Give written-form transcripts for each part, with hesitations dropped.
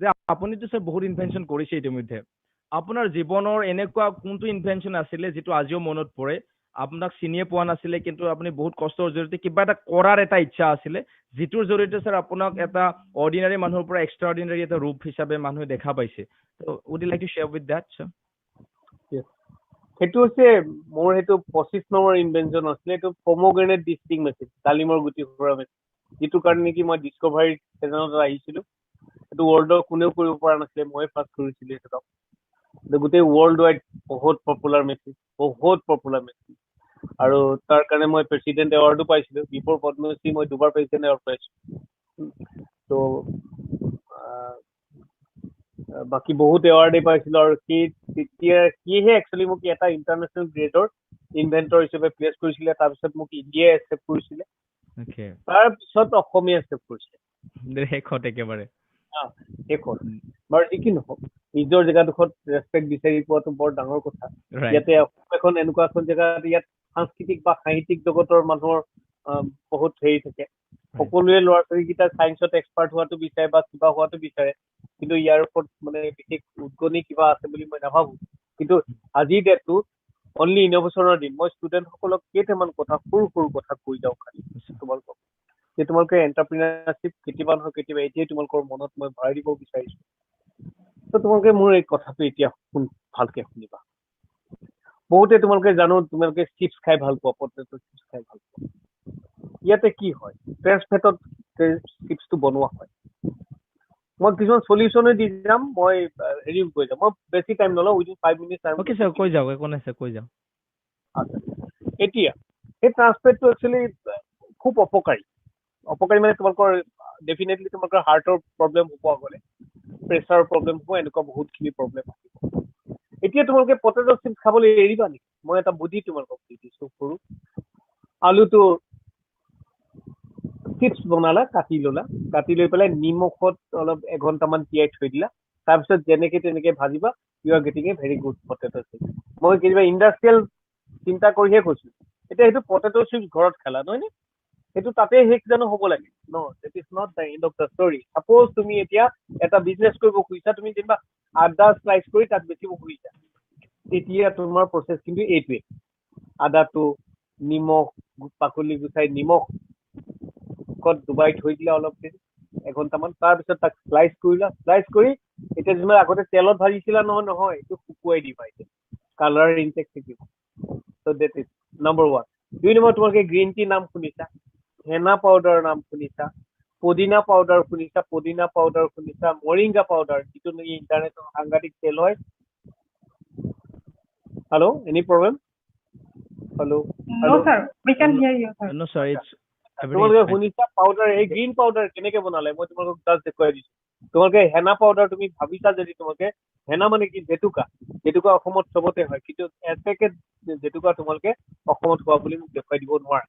যে আপুনিতো স্যাৰ বহুত ইনভেনশ্যন কৰিছে ইতিমধ্যে আপোনাৰ জীৱনৰ এনেকুৱা কোনটো ইনভেনশ্যন আছিলে যিটো আজিও মনত পৰে আপোনাক চিনিয়ে পোৱা নাছিলে কিন্তু আপুনি বহুত কষ্টৰ জৰিয়তে কিবা এটা কৰাৰ এটা ইচ্ছা আছিলে যিটোৰ জৰিয়তে স্যাৰ আপোনাক এটা অৰ্ডিনাৰী মানুহৰ পৰা এক্সট্ৰা অৰ্ডিনাৰী এটা ৰূপ হিচাপে মানুহে দেখা পাইছে would you like to share with that sir সেইটো হৈছে মোৰ সেইটো 25 নম্বৰ ইনভেনশ্যন আছিলে এইটো পমগ্ৰেনেট ডিষ্টিং মেচিন ডালিমৰ গুটি ফুৰা মেচিন যিটো কাৰণে নেকি মই ডিস্কভাৰী চেনেলত আহিছিলো এইটো ৱৰ্ল্ডৰ কোনেও কৰিব পৰা নাছিলে মই ফাৰ্ষ্ট কৰিছিলো সেইটো গোটেই ৱৰ্ল্ড ৱাইড বহুত পপুলাৰ মেচিন আৰু তাৰ কাৰণে মই প্ৰেচিডেণ্ট এৱাৰ্ডো পাইছিলো বিফৰ পদ্মশ্ৰী মই দুবাৰ প্ৰেচিডেণ্ট এৱাৰ্ড পাইছো তো বাকী বহুত এৱাৰ্ডে পাইছিলো আৰু সিহে একচুৱেলি মোক এটা ইণ্টাৰনেশ্যনেল গ্ৰেডৰ ইনভেন্টৰ হিচাপে প্লেচ কৰিছিলে তাৰপিছত মোক ইণ্ডিয়াই একচেপ্ট কৰিছিলে তাৰপিছত অসমীয়া একচেপ্ট কৰিছিলে শেষত একেবাৰে শেষত বাৰু যি কি নহওক নিজৰ জেগাডোখৰত ৰেচপেক্ট বিচাৰি পোৱাটো বৰ ডাঙৰ কথা ইয়াতে এখন এনেকুৱা এখন জেগাত ইয়াত সাংস্কৃতিক বা সাহিত্যিক জগতৰ মানুহৰ বহুত হেৰি থাকে সকলোৱে ল'ৰা ছোৱালীকেইটা চায়েন্সত এক্সপাৰ্ট হোৱাটো বিচাৰে বা কিবা হোৱাটো বিচাৰে কিন্তু ইয়াৰ ওপৰত মানে বিশেষ উদ্গনি কিবা আছে বুলি মই নাভাবো কিন্তু আজিৰ ডেটটো অনলি ইন'ভেশ্যনৰ দিন মই ষ্টুডেণ্টসকলক কেইটামান কথা সৰু সৰু কথা কৈ যাওঁ খালি তোমালোকক যে তোমালোকে এণ্টাৰপ্ৰিনাৰশ্বিপ কেতিয়াবা নহয় কেতিয়াবা এতিয়াই তোমালোকৰ মনত মই ভৰাই দিব বিচাৰিছো তো তোমালোকে মোৰ এই কথাটো এতিয়া ভালকে শুনিবা বহুতে তোমালোকে জানো তোমালোকে চিপছ খাই ভাল পোৱা পটেটো চিপছ খাই ভাল পোৱা ইয়াতে কি হয় ট্ৰেন্স ফেটত চিপছটো বনোৱা হয় মই কিছুমান সলিউশ্যনে দি যাম মই হেৰি কৈ যাম মই বেছি টাইম নলওঁ উইদিন 5 মিনিটছ ওকে স্যাৰ কৈ যাওক একো নাই স্যাৰ কৈ যাওক এতিয়া এই ট্ৰান্সফেটটো একচুৱেলি খুব অপকাৰী মানে তোমালোকৰ ডেফিনেটলি তোমালোকৰ হাৰ্টৰ প্ৰব্লেম হ'ব আগলে প্ৰেছাৰৰ প্ৰব্লেম হ'ব এনেকুৱা বহুতখিনি প্ৰব্লেম আহিব এতিয়া তোমালোকে পটেটো চিপছ খাবলৈ এৰিবা নেকি মই এটা বুদ্ধি তোমালোকক দি দিছো সৰু আলুটো চিপছ বনালা কাটি লৈ পেলাই নিমখত অলপ এঘণ্টামান তিয়াই থৈ দিলা তাৰপিছত যেনেকে তেনেকে ভাজিবা you are getting a very good potato chips মই কেতিয়াবা ইণ্ডাষ্ট্ৰিয়েল চিন্তা কৰিহে কৈছো এতিয়া সেইটো পটেটো চিপছ ঘৰত খালা নহয় নে সেইটো তাতে শেষ জানো হ'ব লাগে ন that is not the and of the story suppose তুমি এতিয়া এটা বিজনেছ কৰিব খুজিছা তুমি যেনিবা আদা শ্লাইচ কৰি তাত বেচিব খুজিছা তেতিয়া তোমাৰ প্ৰচেছ কিন্তু এইটোৱে আদাটো নিমখ পাকলি গুচাই নিমখ ডুবাই থৈ দিলা অলপ দেৰি এঘণ্টামান তাৰপিছত তাক শ্লাইচ কৰি এতিয়া যিমান আগতে তেলত ভাজিছিলা নহয় এইটো শুকুৱাই দিবা এতিয়া কালাৰ ইনটেক্ট থাকিব চ' দেট ইজ নম্বৰ 1 2 নম্বৰ তোমালোকে গ্ৰীণ টি নাম শুনিছা হেনা পাউডাৰৰ নাম শুনিছা পুদিনা পাউডাৰ শুনিছা মৰিংগা পাউডাৰ যিটো নেকি ইণ্টাৰনেটত সাংঘাতিক চেল হয় hello' any problem hello' No, sir. We can hear you, sir. No sir it's তোমালোকে শুনিছা পাউডাৰ এই গ্ৰীণ পাউডাৰ কেনেকে বনালে মই তোমালোকক জাষ্ট দেখুৱাই দিছো তোমালোকে হেনা পাউডাৰ তুমি ভাবিছা যদি তোমালোকে হেনা মানে কি জেতুকা অসমত চবতে হয় কিন্তু এপেকেট জেতুকা তোমালোকে অসমত হোৱা বুলি মোক দেখুৱাই দিব নোৱাৰা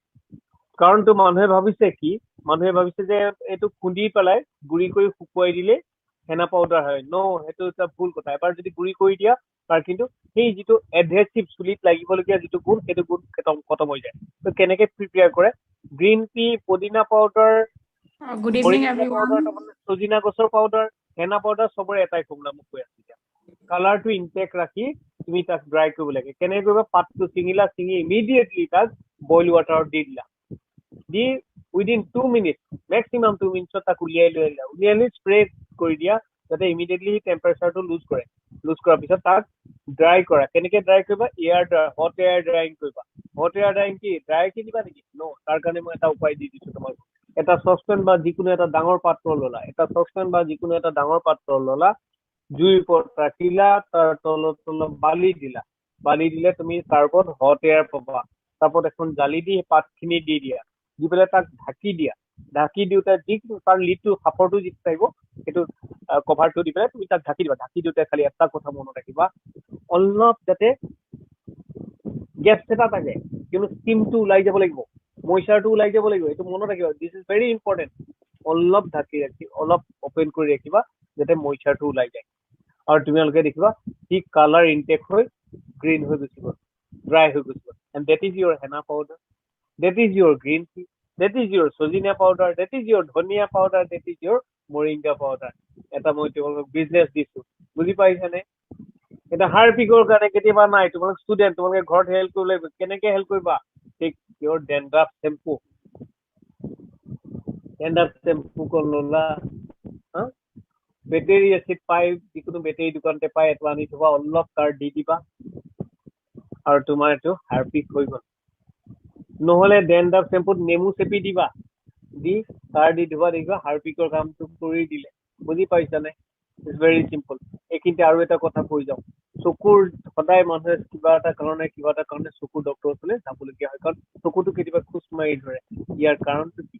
কাৰণ তো মানুহে ভাবিছে যে এইটো খুন্দি পেলাই গুড়ি কৰি শুকুৱাই দিলে হেনা পাউডাৰ হয় সেইটো এটা ভুল কথা এবাৰ যদি গুড়ি কৰি দিয়া তাৰ কিন্তু সেই যিটো এডহেচিভ চুলিত লাগিবলগীয়া যিটো গুণ সেইটো গুণ খতম হৈ যায় তো কেনেকে প্ৰিপেয়াৰ কৰে গ্ৰীণ টি পুদিনা পাউডাৰ Good evening, everyone. সজিনা গছৰ পাউডাৰ হেনা পাউডাৰ চবৰে এটাই ফৰ্মুলা মোক কৈ আছে কালাৰটো ইনটেক্ট ৰাখি তুমি তাক ড্ৰাই কৰিব লাগে কেনেকে কৰিবা পাতটো ছিঙি ইমিডিয়েটলি তাক বইল ৱাটাৰত দি দিলা দি উইদিন 2 মিনিট মেক্সিমাম 2 মিনিটত তাক উলিয়াই স্প্ৰে কৰি দিয়া যাতে ইমিডিয়েটলি টেম্পাৰেচাৰটো লুজ কৰাৰ পিছত তাক ড্ৰাই কৰা কেনেকে ড্ৰাই কৰিবা হট এয়াৰ ড্ৰাইং কৰিবা হট এয়াৰ ড্ৰাইং কি ড্ৰাই দিবা নেকি তাৰ কাৰণে মই এটা উপায় দি দিছো তোমাক এটা চচপেন বা যিকোনো এটা ডাঙৰ পাত্ৰ ললা জুইৰ ওপৰত ৰাখিলা তাৰ তলত অলপ বালি দিলে তুমি তাৰ ওপৰত হট এয়াৰ পাবা তাৰ ওপৰত এখন জালি দি পাতখিনি দি দিয়া দি পেলাই তাক ঢাকি দিওঁতে তাৰ লিডটো সাপৰটো যিটো থাকিব সেইটো কভাৰটো দি পেলাই তুমি তাক ঢাকি দিওঁতে খালি এটা কথা মনত ৰাখিবা অলপ যাতে গেছ এটা থাকে কিন্তু ষ্টিমটো ওলাই যাব লাগিব মইচাৰটো ওলাই যাব লাগিব এইটো মনত ৰাখিবা দিছ ইজ ভেৰি ইম্পৰ্টেণ্ট অলপ ঢাকি ৰাখি অলপ অপেন কৰি ৰাখিবা যাতে মইচাৰটো ওলাই যায় আৰু তোমালোকে দেখিবা সি কালাৰ ইনটেক হৈ গ্ৰীণ হৈ গুচি গ'ল ড্ৰাই হৈ গুচি গ'ল and that is your henna powder that is your green tea that is your sajina powder that is your dhania powder that is your moringa powder এটা মই তোমালোকক বিজনেছ দিছো বুজি পাইছানে এটা হাৰ্পিকৰ কাৰণে কেতিয়াবা নাই তোমালোক ষ্টুডেণ্ট তোমালোকে ঘৰত হেল্প কৰিব লাগিব কেনেকে হেল্প কৰিবা ঠিক your dandruff shampoo কল ল'লা বেটেৰী এচিড পাই যিকোনো বেটেৰী দোকানতে পাই এইটো আনি থবা অলপ তাৰ দি দিবা আৰু তোমাৰ এইটো হাৰ্পিক হৈ গ'ল নহ'লে ডেণ্ড্ৰাফ চেম্পুত নেমু চেপি দিবা দি তাৰ দি ধুবা দেখিবা হাৰ্পিকৰ কামটো কৰি দিলে বুজি পাইছানে ইটছ ভেৰি চিম্পল এইখিনিতে আৰু এটা কথা কৈ যাওঁ চকুৰ সদায় মানুহে কিবা এটা কাৰণে চকুৰ ডক্টৰৰ ওচৰলৈ যাবলগীয়া হয় কাৰণ চকুটো কেতিয়াবা খোজ মাৰি ধৰে ইয়াৰ কাৰণটো কি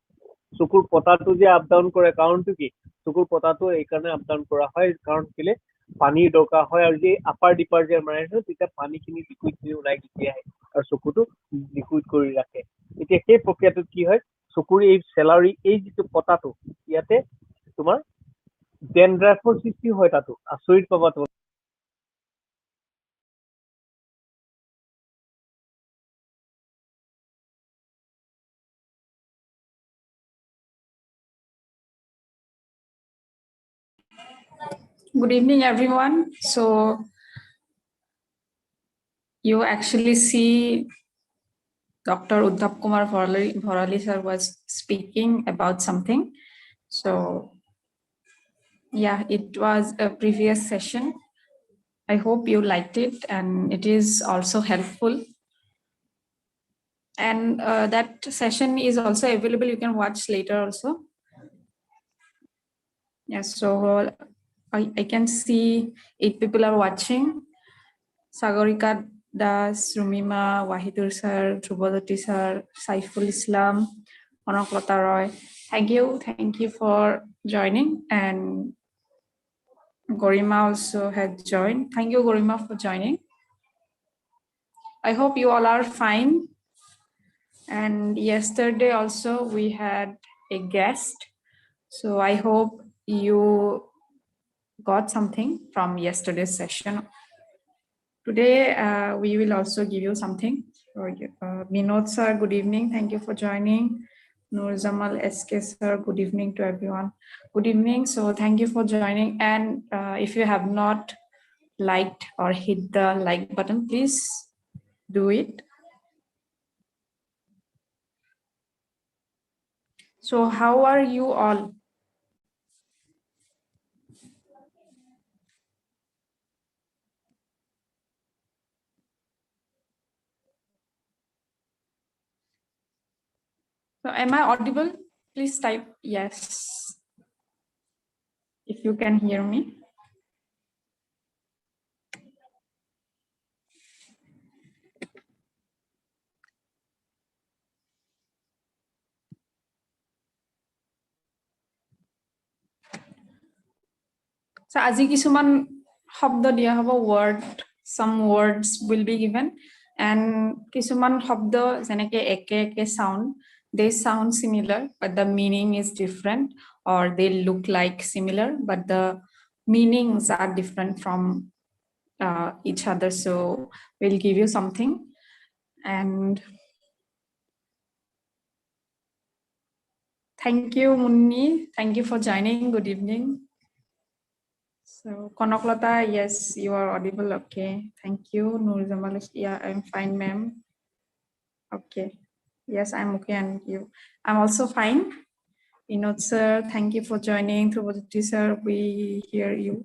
চকুৰ পতাটো যে আপ ডাউন কৰে কাৰণটো কি চকুৰ পতাটো এইকাৰণে আপ ডাউন কৰা হয় কাৰণ কেলে পানীৰ দৰকাৰ হয় আৰু যে আপাৰ ডিপাৰ যে মাৰে তেতিয়া পানীখিনি লিকুইডখিনি ওলাই গুচি আহে আৰু চকুটো লিকুইড কৰি ৰাখে এতিয়া সেই প্ৰক্ৰিয়াটোত কি হয় চকুৰ এই চেলাউৰি এই যিটো পতাটো ইয়াতে তোমাৰ ডেণ্ড্ৰাফৰ সৃষ্টি হয় তাতো আচৰিত পাবা তোমাক Good evening, everyone. So you actually see Dr. Uddhap Kumar Bharali sir was speaking about something. So yeah, it was a previous session. I hope you liked it and it is also helpful. And that session is also available. You can watch later also. Yes, so I can see 8 people are watching. Sagarika Das, Rumima, Wahidur sir, Dhruvodati sir, Saiful Islam, Onoklata Roy. Thank you for joining. And Gorima also had joined. Thank you, Gorima, for joining. I hope you all are fine. And yesterday also we had a guest. So I hope you got something from yesterday's session. Today, we will also give you something for you. Vinod sir, good evening. Thank you for joining. Nur Jamal SK sir, good evening to everyone. Good evening. So thank you for joining. And if you have not liked or hit the like button, please do it. So how are you all? So am I audible? Please type yes if you can hear me. So আজি কিছুমান শব্দ দিয়া হ'ব word, some words will be given and কিছুমান শব্দ যেনেকে একে একে sound, they sound similar but the meaning is different or they look like similar but the meanings are different from each other. So we'll give you something. And thank you, Munni. Thank you for joining. Good evening. So Konoklata, yes, you are audible. Okay, thank you. Nur Jamal, yeah, I'm fine, ma'am. Okay, yes, I'm okay, and you? I'm also fine. Vinod sir, thank you for joining. Dhruvodati sir, we hear you.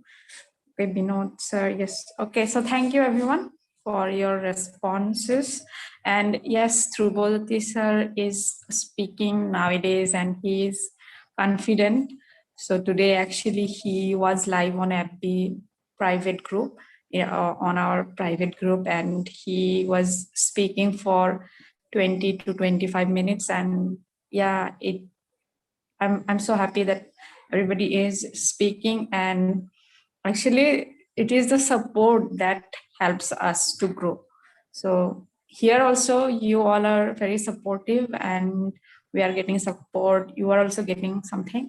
Okay, Vinod sir, yes. Okay, so thank you everyone for your responses. And yes, Dhruvodati sir is speaking nowadays and he is confident. So today, actually, he was live on FB private group, on our private group, and he was speaking for 20 to 25 minutes. And yeah, I'm so happy that everybody is speaking. And actually, it is the support that helps us to grow. So here also, you all are very supportive, and we are getting support. You are also getting something.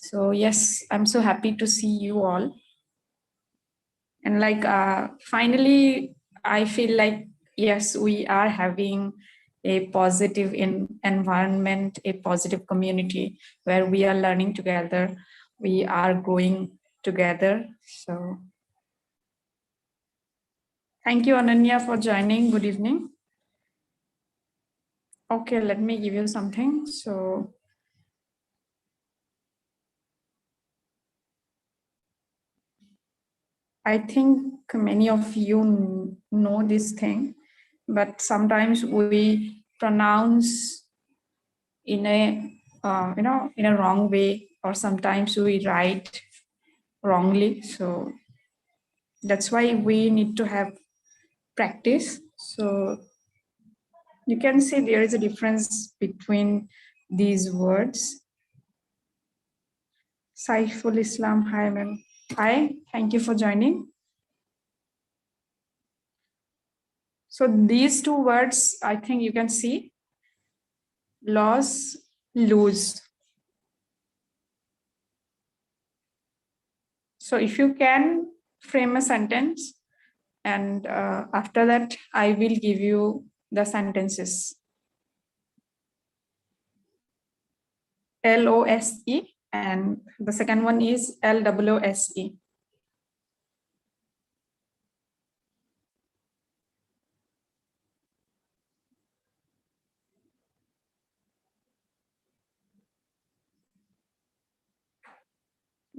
So yes, I'm so happy to see you all. And like finally, I feel like yes, we are having a positive environment, a positive community where we are learning together, we are growing together. So thank you, Ananya, for joining. Good evening. Okay, let me give you something. So I think many of you know this thing, but sometimes we pronounce in a in a wrong way, or sometimes we write wrongly. So that's why we need to have practice. So you can see there is a difference between these words. Saiful Islam, hi ma'am. Hi, thank you for joining. So these two words, I think you can see, loss, lose. So if you can frame a sentence, and after that, I will give you the sentences. LOSE, and the second one is LOOSE.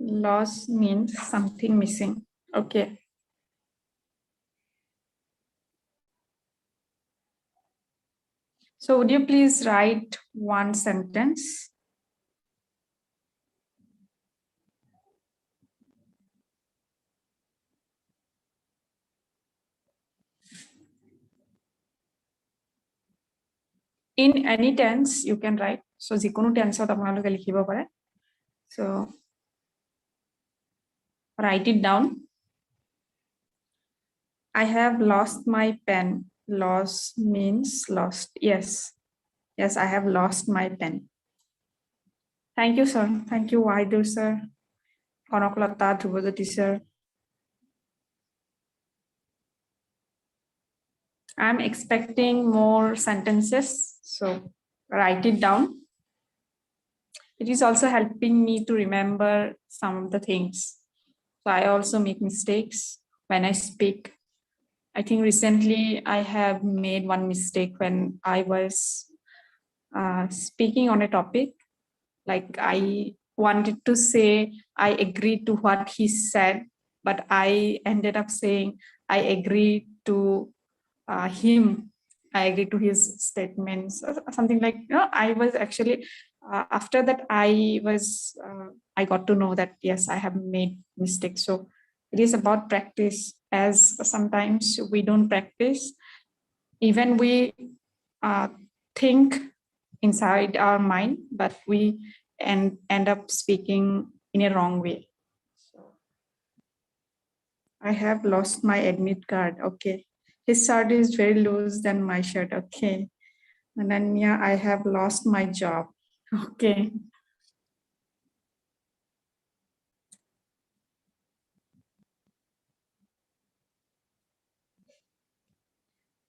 Loss means something missing. Okay. So would you please write one sentence? In any tense, you can write. So jikonu tense আপোনালোকে লিখিব পাৰে. So write it down. I have lost my pen. Loss means lost. Yes. Yes, I have lost my pen. Thank you, sir. Thank you, Waidur, sir. Konoklata, Dhubajoti, sir. I'm expecting more sentences. So write it down. It is also helping me to remember some of the things. So I also make mistakes when I speak. I think recently I have made one mistake when I was speaking on a topic. Like I wanted to say, I agreed to what he said, but I ended up saying, I agree to him. I agree to his statements, something like, I was actually, after that, I got to know that, yes, I have made mistakes. So it is about practice, as sometimes we don't practice. Even we think inside our mind, but we end up speaking in a wrong way. So I have lost my admit card. Okay. His shirt is very loose than my shirt. Okay. Ananya, I have lost my job. Okay.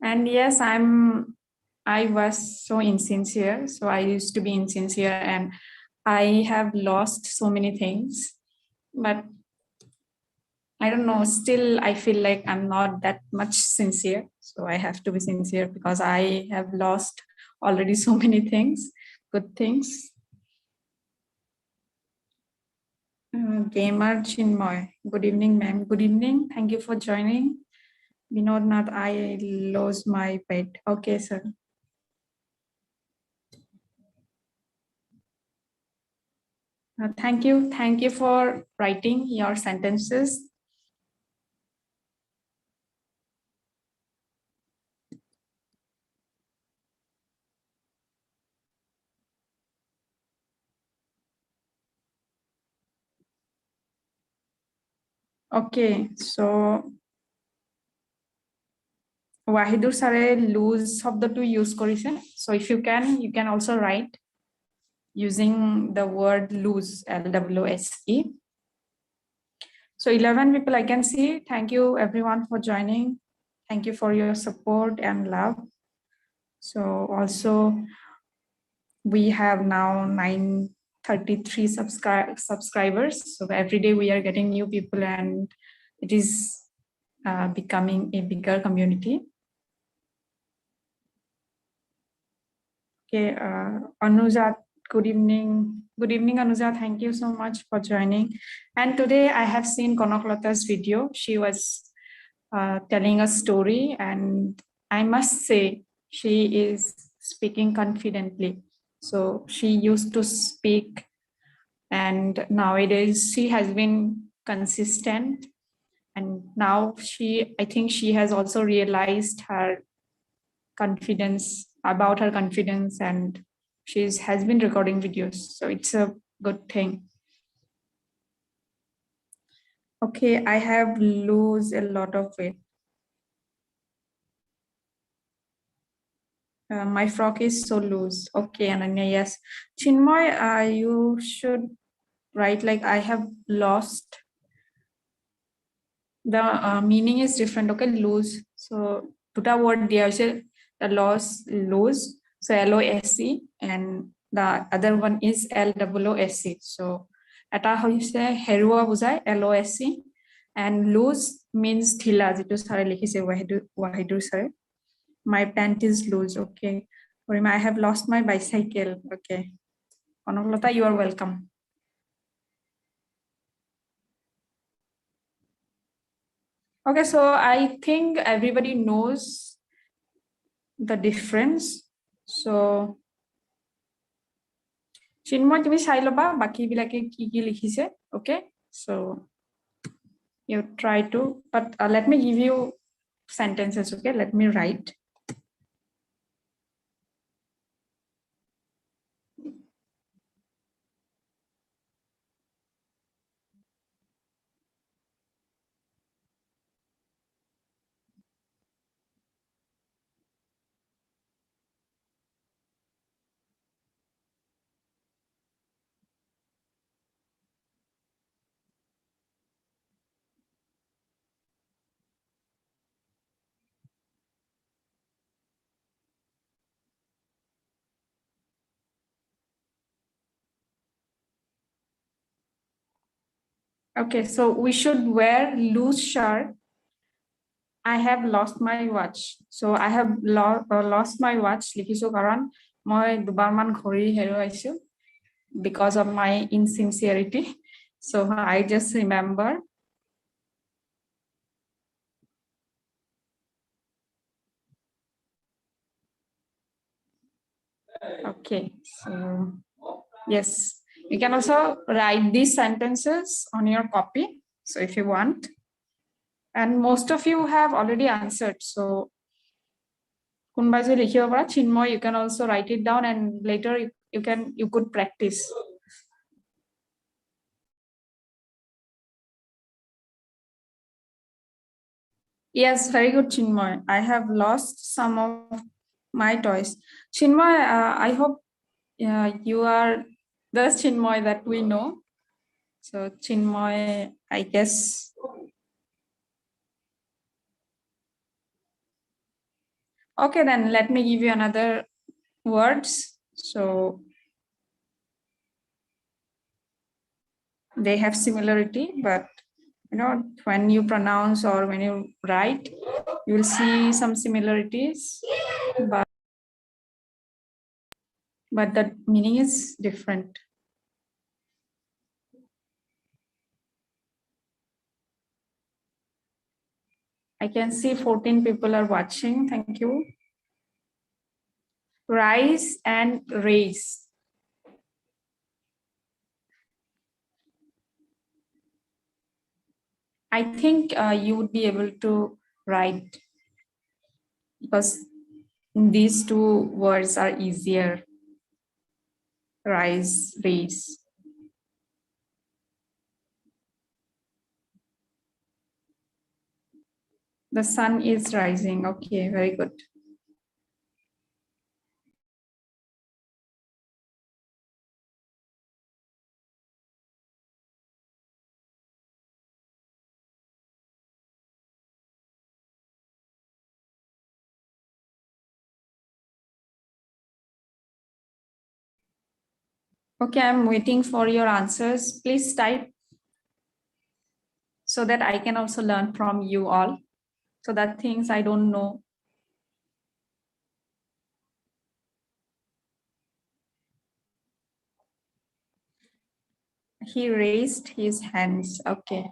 And yes, I was so insincere. So I used to be insincere, and I have lost so many things. But I don't know, still I feel like I'm not that much sincere. So I have to be sincere because I have lost already so many things, good things. Gamer Chinmoy, good evening, ma'am. Good evening. Thank you for joining. Vinod Nath, I lost my pet. Okay, sir. Thank you. Thank you for writing your sentences. Okay, so Wahidur sare lose শব্দটো use কৰিছে. So if you can also write using the word lose, LOOSE. So 11 people I can see. Thank you everyone for joining. Thank you for your support and love. So also we have now 9 33 subscribers. So every day we are getting new people, and it is becoming a bigger community. Okay, Anuja, good evening. Good evening, Anuja. Thank you so much for joining. And today I have seen Konoklata's video. She was telling a story, and I must say she is speaking confidently. So she used to speak, and nowadays she has been consistent. And now I think she has also realized her confidence, about her confidence, and she has been recording videos. So it's a good thing. Okay, I have lose a lot of weight. My frock is so loose. Okay, Ananya, yes. Chinmoy, you should write like I have lost. The meaning is different. Okay, loose. So duta word there is the loss, lose. So LOSE, and the other one is LOOSE. So এটা হৈছে হেৰুৱা বুজায় LOSE, and lose means ঢিলা, যেটো ছাৰে লিখিছে ৱাহিদুৰ ছাৰে. My pant is loose. Okay. I have lost my bicycle. Okay. Konoklata, you are welcome. Okay, so I think everybody knows the difference. So Chinmoy, তুমি চাই লবা বাকি বিলাকে কি কি লিখিছে. Okay, so you try to, but let me give you sentences. Okay, let me write. Okay, so we should wear loose shirt. I have lost my watch. So I have lost my watch. লিখিছো কাৰণ মই দুবাৰমান ঘড়ী হেৰুৱাইছো because of my insincerity. So I just remember. Okay, so yes, you can also write these sentences on your copy. So if you want, and most of you have already answered. So Chinmoy, you can also write it down, and later you could practice. Yes, very good, Chinmoy. I have lost some of my toys. Chinmoy, I hope you are the Chinmoy that we know. So Chinmoy, I guess. Okay, then let me give you another words. So they have similarity, but when you pronounce or when you write, you will see some similarities, but the meaning is different. I can see 14 people are watching. Thank you. Rise and raise. I think you would be able to write, because these two words are easier. Rise, raise. The sun is rising. Okay, very good. Okay, I'm waiting for your answers. Please type so that I can also learn from you all. So that things I don't know. He raised his hands. Okay.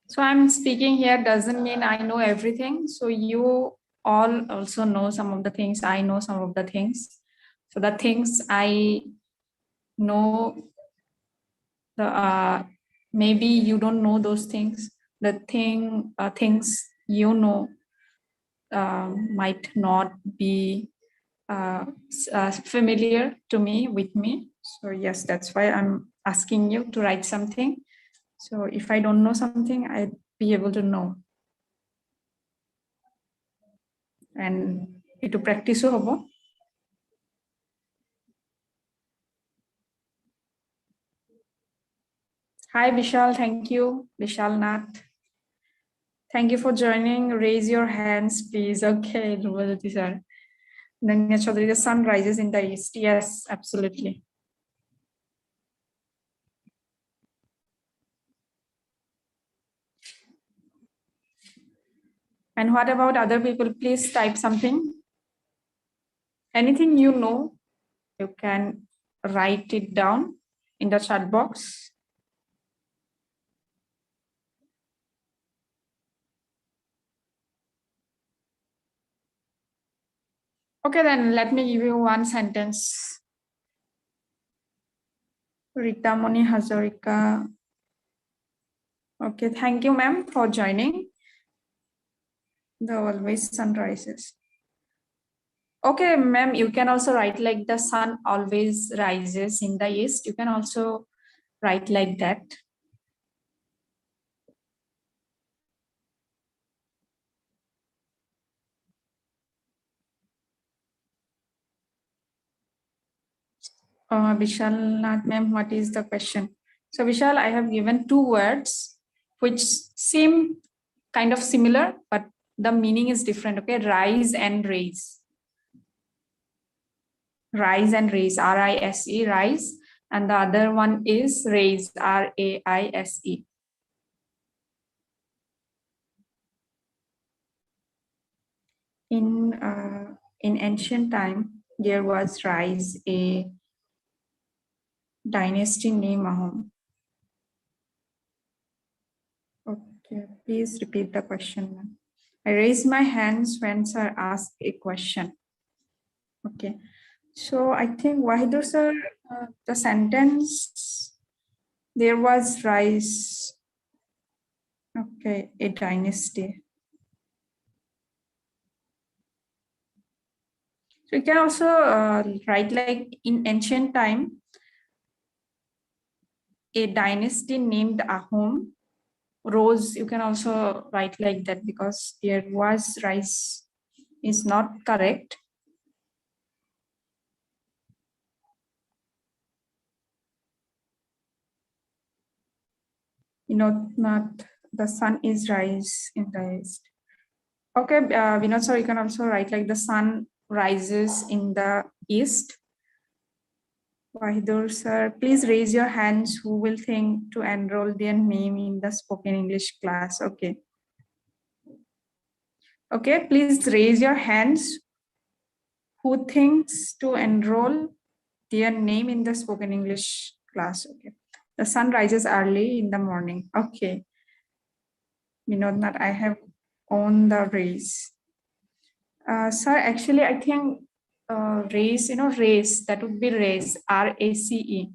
So I'm speaking here doesn't mean I know everything. So you all also know some of the things. I know some of the things. So the things I know, maybe you don't know those things. The things you know might not be familiar to me with me. So yes, that's why I'm asking you to write something. So if I don't know something, I'd be able to know. And to practice hobo. Hi Vishal, thank you. Vishal Nath. Thank you for joining. Raise your hands, please. Okay, Rubajati sir. Nanya Chaudhary, the sun rises in the east. Yes, absolutely. And what about other people? Please type something. Anything you know, you can write it down in the chat box. Okay, then let me give you one sentence. Rita Moni Hazarika. Okay, thank you, ma'am, for joining. The always sun rises. Okay, ma'am, you can also write like the sun always rises in the east. You can also write like that. Vishal Nath, ma'am, what is the question? So Vishal, I have given two words which seem kind of similar, but the meaning is different. Okay, rise and raise. Rise and raise, R-I-S-E, rise. And the other one is raise, R-A-I-S-E. In ancient time, there was rise a dynasty named Ahom. Okay, please repeat the question. I raise my hands when sir asks a question. Okay, so I think Wahidur sir, the sentence, there was rise, okay, a dynasty. So you can also write like in ancient time, a dynasty named Ahom rose. You can also write like that because there was rise is not correct. You know, not the sun is rise in the east. Okay, Vinod sir, you can also write like the sun rises in the east. Wahidur sir, please raise your hands who will think to enroll their name in the spoken English class. Okay. Okay, please raise your hands who thinks to enroll their name in the spoken English class. Okay. The sun rises early in the morning. Okay. Vinod Nath, I have on the raise. Sir, actually, I think race, race, that would be race, R-A-C-E.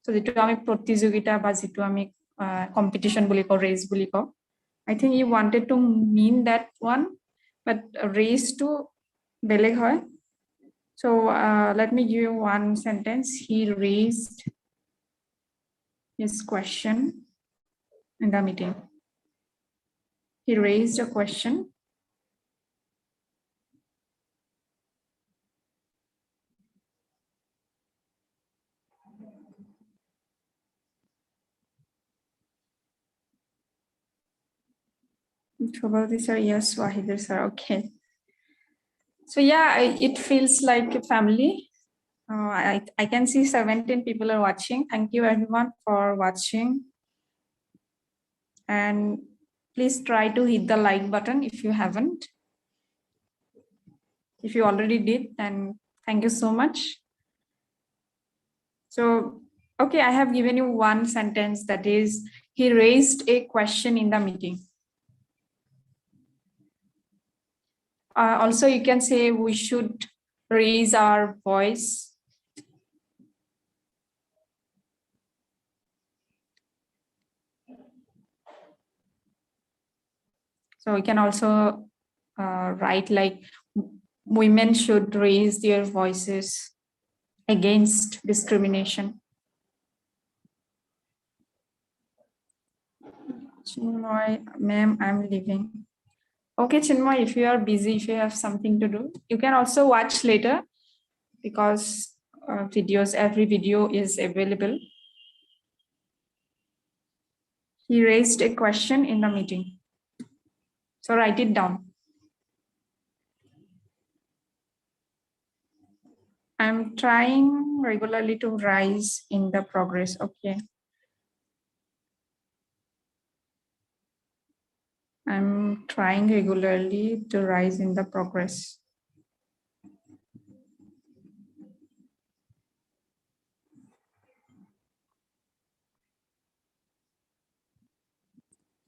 So যিটো আমি প্ৰতিযোগিতা বা যিটো আমি competition বুলি কওঁ, race বুলি কওঁ. I think you wanted to mean that one, but race to বেলেগ হয়. So let me give you one sentence. He raised his question in the meeting. He raised a question. Shobhati sir, yes, Wahidir sir, okay. So yeah, it feels like a family. I can see 17 people are watching. Thank you everyone for watching. And please try to hit the like button if you haven't. If you already did, then thank you so much. So, okay, I have given you one sentence, that is, he raised a question in the meeting. Also, you can say we should raise our voice. So we can also write like women should raise their voices against discrimination. Chinmoy, ma'am, I'm leaving. Okay, Chinmoy, if you are busy, if you have something to do, you can also watch later, because every video is available. He raised a question in the meeting. So write it down. I'm trying regularly to rise in the progress. Okay. I'm trying regularly to rise in the progress.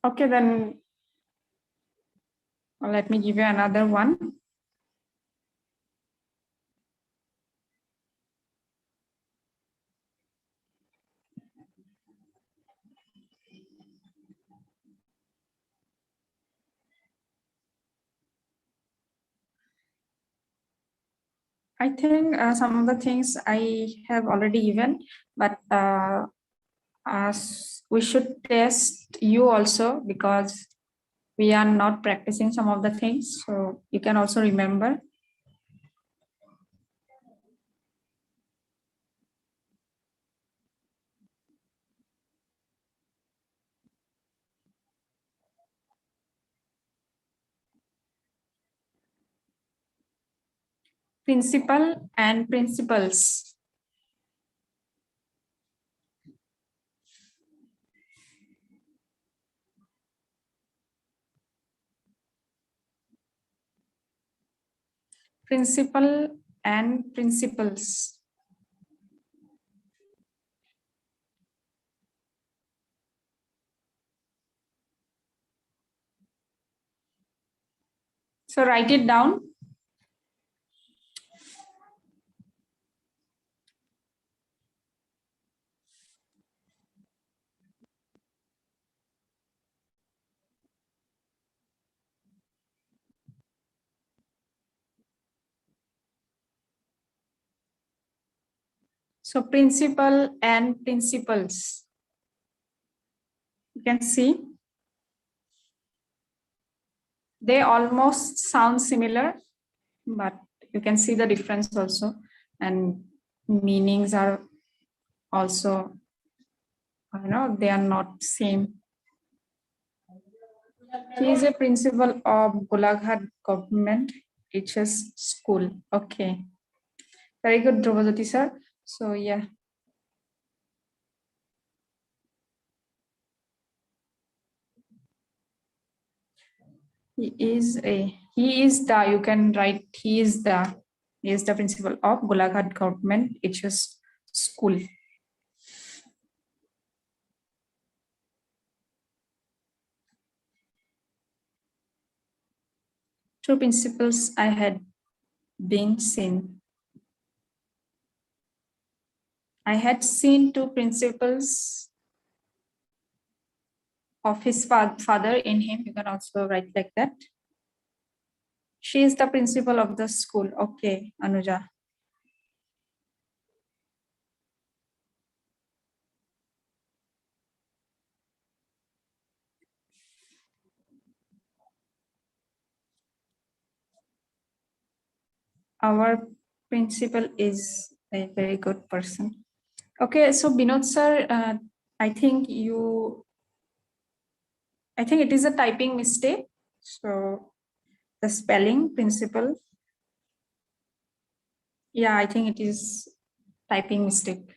Okay, then let me give you another one. I think some of the things I have already given, but we should test you also, because we are not practicing some of the things. So you can also remember. Principal and principals. Principal and principals. So write it down. So principal and principals. You can see they almost sound similar, but you can see the difference also, and meanings are also, they are not same. He is a principal of Golaghat Government HS School. Okay, very good, Dhruvajyoti sir. So yeah. He is you can write he is the principal of Golaghat Government HS School. Two principals I had been seen. I had seen two principals of his father in him. You can also write like that. She is the principal of the school. Okay, Anuja. Our principal is a very good person. Okay, so Binod sir, I think it is a typing mistake. So the spelling principal. Yeah, I think it is typing mistake.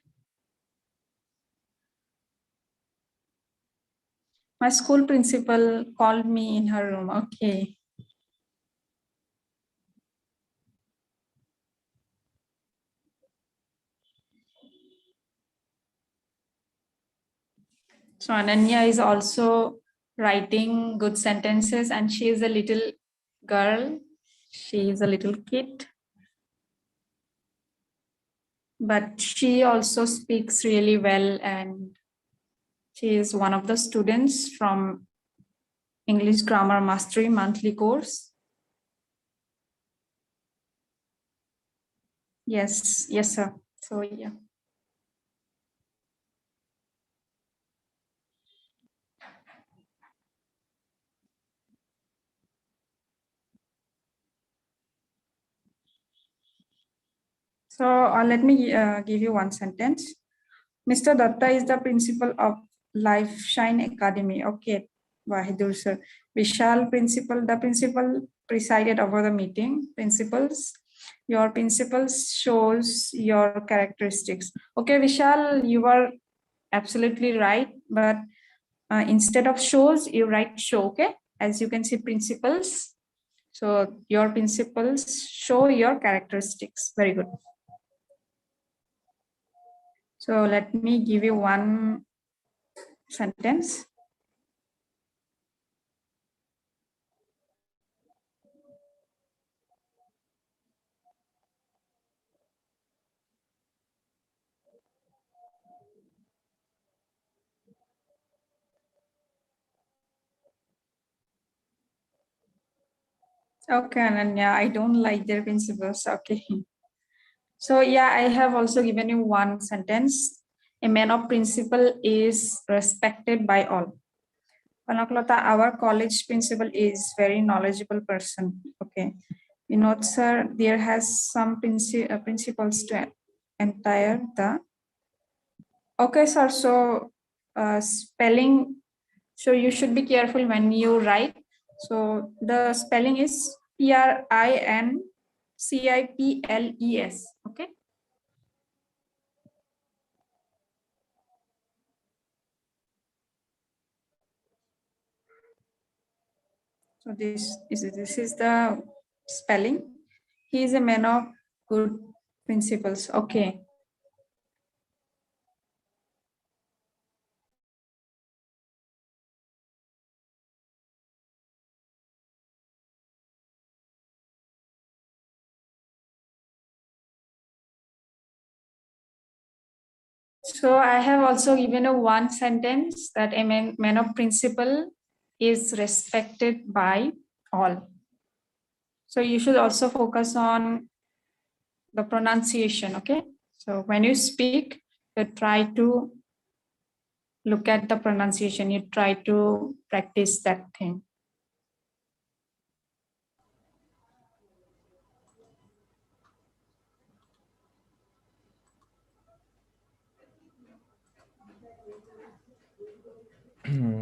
My school principal called me in her room. Okay. So Ananya is also writing good sentences, and she is a little girl. She is a little kid. But she also speaks really well, and she is one of the students from English Grammar Mastery monthly course. Yes, yes, sir. So yeah. So let me give you one sentence. Mr. Datta is the principal of Life Shine Academy. Okay, Wahidur sir. Vishal principal, the principal presided over the meeting. Principals, your principals shows your characteristics. Okay, Vishal, you are absolutely right. But instead of shows, you write show, okay? As you can see, principals. So your principals show your characteristics. Very good. So let me give you one sentence. Okay, Ananya, I don't like their principles. Okay. So yeah, I have also given you one sentence. A man of principle is respected by all. Panaklata, our college principal is very knowledgeable person. Okay. You know, sir, there has some principles to entire the. Okay, sir. So spelling. So you should be careful when you write. So the spelling is PRINCIPLES. Okay. So this is the spelling. He is a man of good principles. Okay. So I have also given a one sentence that a man of principle is respected by all. So you should also focus on the pronunciation, okay? So when you speak, you try to look at the pronunciation, you try to practice that thing.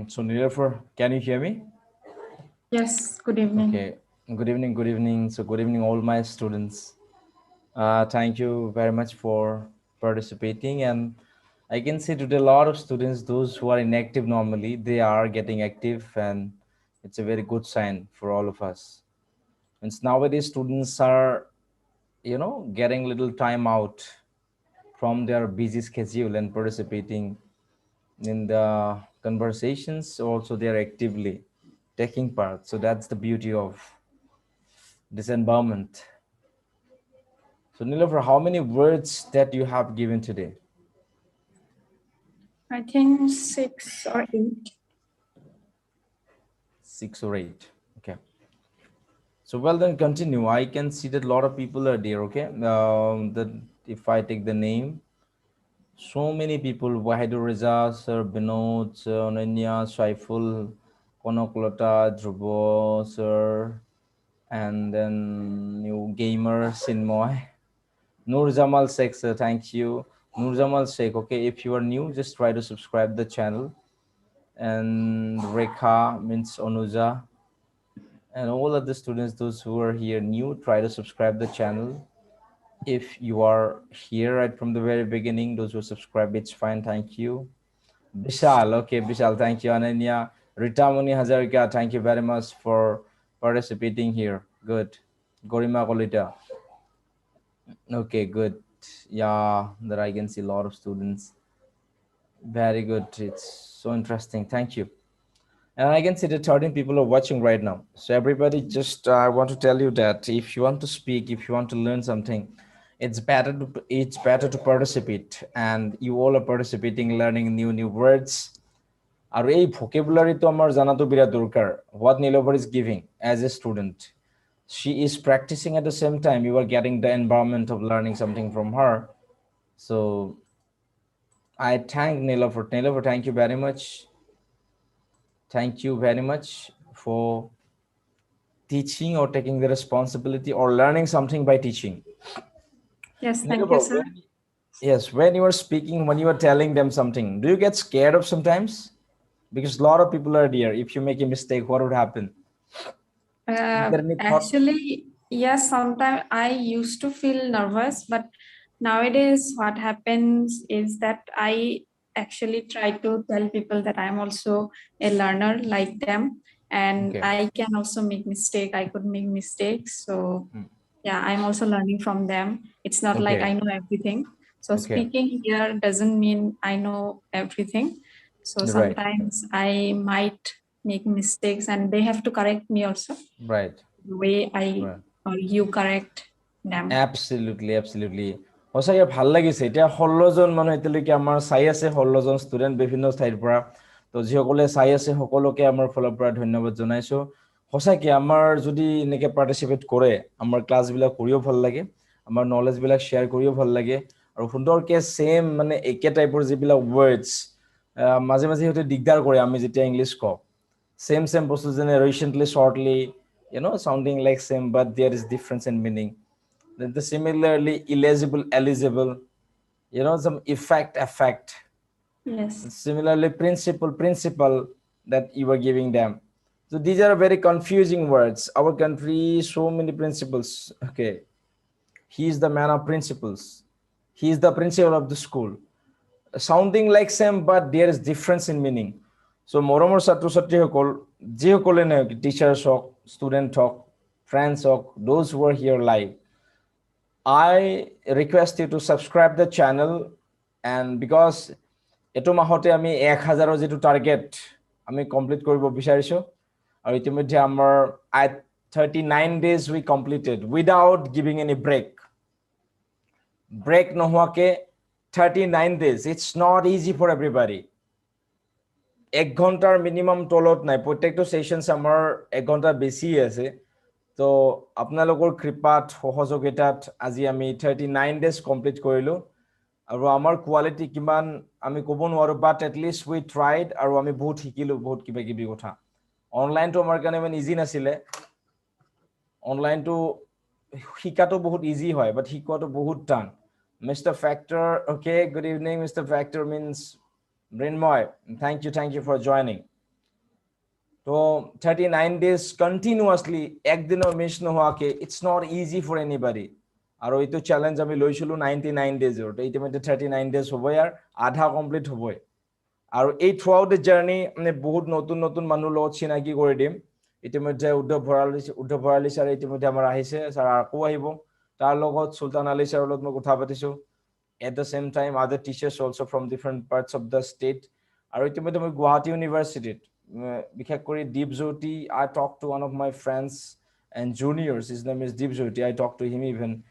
So Nilofer, can you hear me? Yes, good evening. Okay, good evening, good evening. So good evening, all my students. Thank you very much for participating. And I can see today a lot of students, those who are inactive normally, they are getting active, and it's a very good sign for all of us. And nowadays students are, getting little time out from their busy schedule and participating in the conversations. Also, they are actively taking part. So that's the beauty of this environment. So Nilofer, how many words that you have given today? I think 6 or 8. 6 or 8. Okay. So well, then continue. I can see that a lot of people are there. Okay. If I take the name, so many people: Wahidur Reza, Sir Binod, Sir Ananya, Saiful, Konoklata, Dhruvo, Sir, and then new gamer Sinmoy. Nur Jamal Sheikh, sir, thank you. Nur Jamal Sheikh, okay, if you are new, just try to subscribe the channel. And Rekha means Onuja. And all of the students, those who are here new, try to subscribe the channel. If you are here right from the very beginning, those who subscribe, it's fine. Thank you. Vishal, okay, Vishal, thank you. Ananya, Ritamuni Hazarika, thank you very much for participating here. Good. Gorima Kolita. Okay, good. Yeah, that I can see a lot of students. Very good. It's so interesting. Thank you. And I can see that 13 people are watching right now. So everybody, just I want to tell you that if you want to speak, if you want to learn something, it's better to participate. And you all are participating, learning new words. আর এই vocabulary তো আমার জানা তো বিরাট দরকার. What Nilofer is giving as a student, she is practicing at the same time. You are getting the environment of learning something from her. So I thank Nilofer. Nilofer, thank you very much. Thank you very much for teaching or taking the responsibility or learning something by teaching. Yes, thank Nilofer, you, sir. yes, when you are speaking, when you are telling them something, do you get scared of sometimes? Because a lot of people are there. If you make a mistake, what would happen? Is there any thought? Actually, yes, sometimes I used to feel nervous, but nowadays what happens is that I actually try to tell people that I'm also a learner like them, and Okay. I can also make mistake. I could make mistakes. So Hmm. yeah, I'm also learning from them. It's not like Okay. I know everything. So Okay. speaking here doesn't mean I know everything. So Right. sometimes I might make mistakes and they have to correct me also Right. the way I Right. or you correct them. Absolutely, absolutely. সঁচাকৈ ভাল লাগিছে এতিয়া 16জন মানুহ এতিয়ালৈকে আমাৰ চাই আছে 16জন student বিভিন্ন ঠাইৰ পৰা তো যিসকলে চাই আছে সকলোকে আমাৰ ফালৰ পৰা ধন্যবাদ জনাইছো সঁচাকৈ আমাৰ যদি এনেকৈ পাৰ্টিচিপেট কৰে আমাৰ ক্লাছবিলাক কৰিও ভাল লাগে আমাৰ নলেজবিলাক শ্বেয়াৰ কৰিও ভাল লাগে আৰু সুন্দৰকৈ ছেম মানে একে টাইপৰ যিবিলাক ৱৰ্ডছ মাজে মাজে সিহঁতে দিগদাৰ কৰে আমি যেতিয়া ইংলিছ কওঁ same বস্তু যেনে recently shortly sounding like same but there is difference in meaning. Then the similarly eligible, some effect. Yes. Similarly principle that you are giving them. So these are very confusing words. Our country, so many principles. Okay, he is the man of principles. He is the principal of the school. Sounding like same but there is difference in meaning. So মৰমৰ ছাত্ৰ ছাত্ৰীসকল যিসকলে teachers হওক student হওক friends হওক those who are here live, I request you to subscribe the channel, and because এটো মাহতে আমি 1000ৰ যেটো টাৰ্গেট আমি কমপ্লিট কৰিব বিচাৰিছো আৰু ইতিমধ্যে আমাৰ 39 days we completed without giving any break নোহোৱাকে 39 days. It's not easy for everybody. 1 ঘন্টাৰ মিনিমাম তলত নাই প্ৰত্যেকটো সেশনস আমাৰ 1 ঘন্টা বেছি আছে তো আপোনালোকৰ কৃপাত সহযোগিতাত আজি আমি 39 days কমপ্লিট কৰিলো আৰু আমাৰ কোৱালিটি কিমান আমি ক'ব নোৱাৰো but at list we tried আৰু আমি বহুত শিকিলো বহুত কিবা কিবি কথা অনলাইনটো আমাৰ কাৰণে ইমান ইজি নাছিলে অনলাইনটো শিকাটো বহুত ইজি হয় বাট শিকোৱাটো বহুত টান Mr. Factor, okay, good evening, Mr. Factor means Brinmoy. Thank you for joining. So 39 days continuously, ekdino miss nohoake, it's not easy for anybody. Aro ito challenge ami loisulu 99 days or itimete 39 days hoboy ar adha complete hoboy. Aro ei throughout the journey ane bahut notun manu lot chinaki kori dim. Itimete Uddhav Bharali sir itimete amar ahise sir ako ahibo. Tar logot Sultan Ali sir lot moi kotha patisu. At the same time other teachers also from different parts of the state. Aro itimete moi Guwahati University Bikhakori Deepjyoti, I talked to one of my friends and juniors. His name is Deepjyoti. I talked to him even.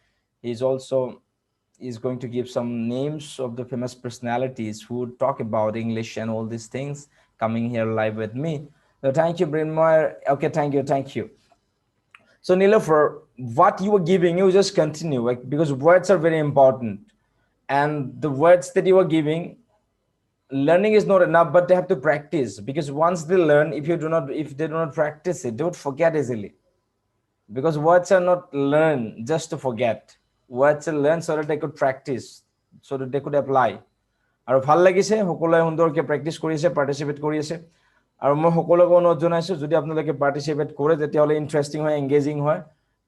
He's going to give some names of the famous personalities who talk about English and all these things coming here live with me. So thank you, Brinmoy. Okay, thank you. So Nilofer, what you were giving, you just continue because words are very important. And the words that you are giving, learning is not enough, but they have to practice because once they learn, if they do not practice it, they would forget easily. Because words are not learned just to forget. Words are learned so that they could practice, so that they could apply. আৰু ভাল লাগিছে সকলোৱে সুন্দৰকৈ practice কৰি আছে পাৰ্টিসিপেট কৰি আছে আৰু মই সকলোকে অনুৰোধ জনাইছো যদি আপোনালোকে পাৰ্টিচিপেট কৰে তেতিয়াহ'লে ইণ্টাৰেষ্টিং হয় এংগেজিং হয়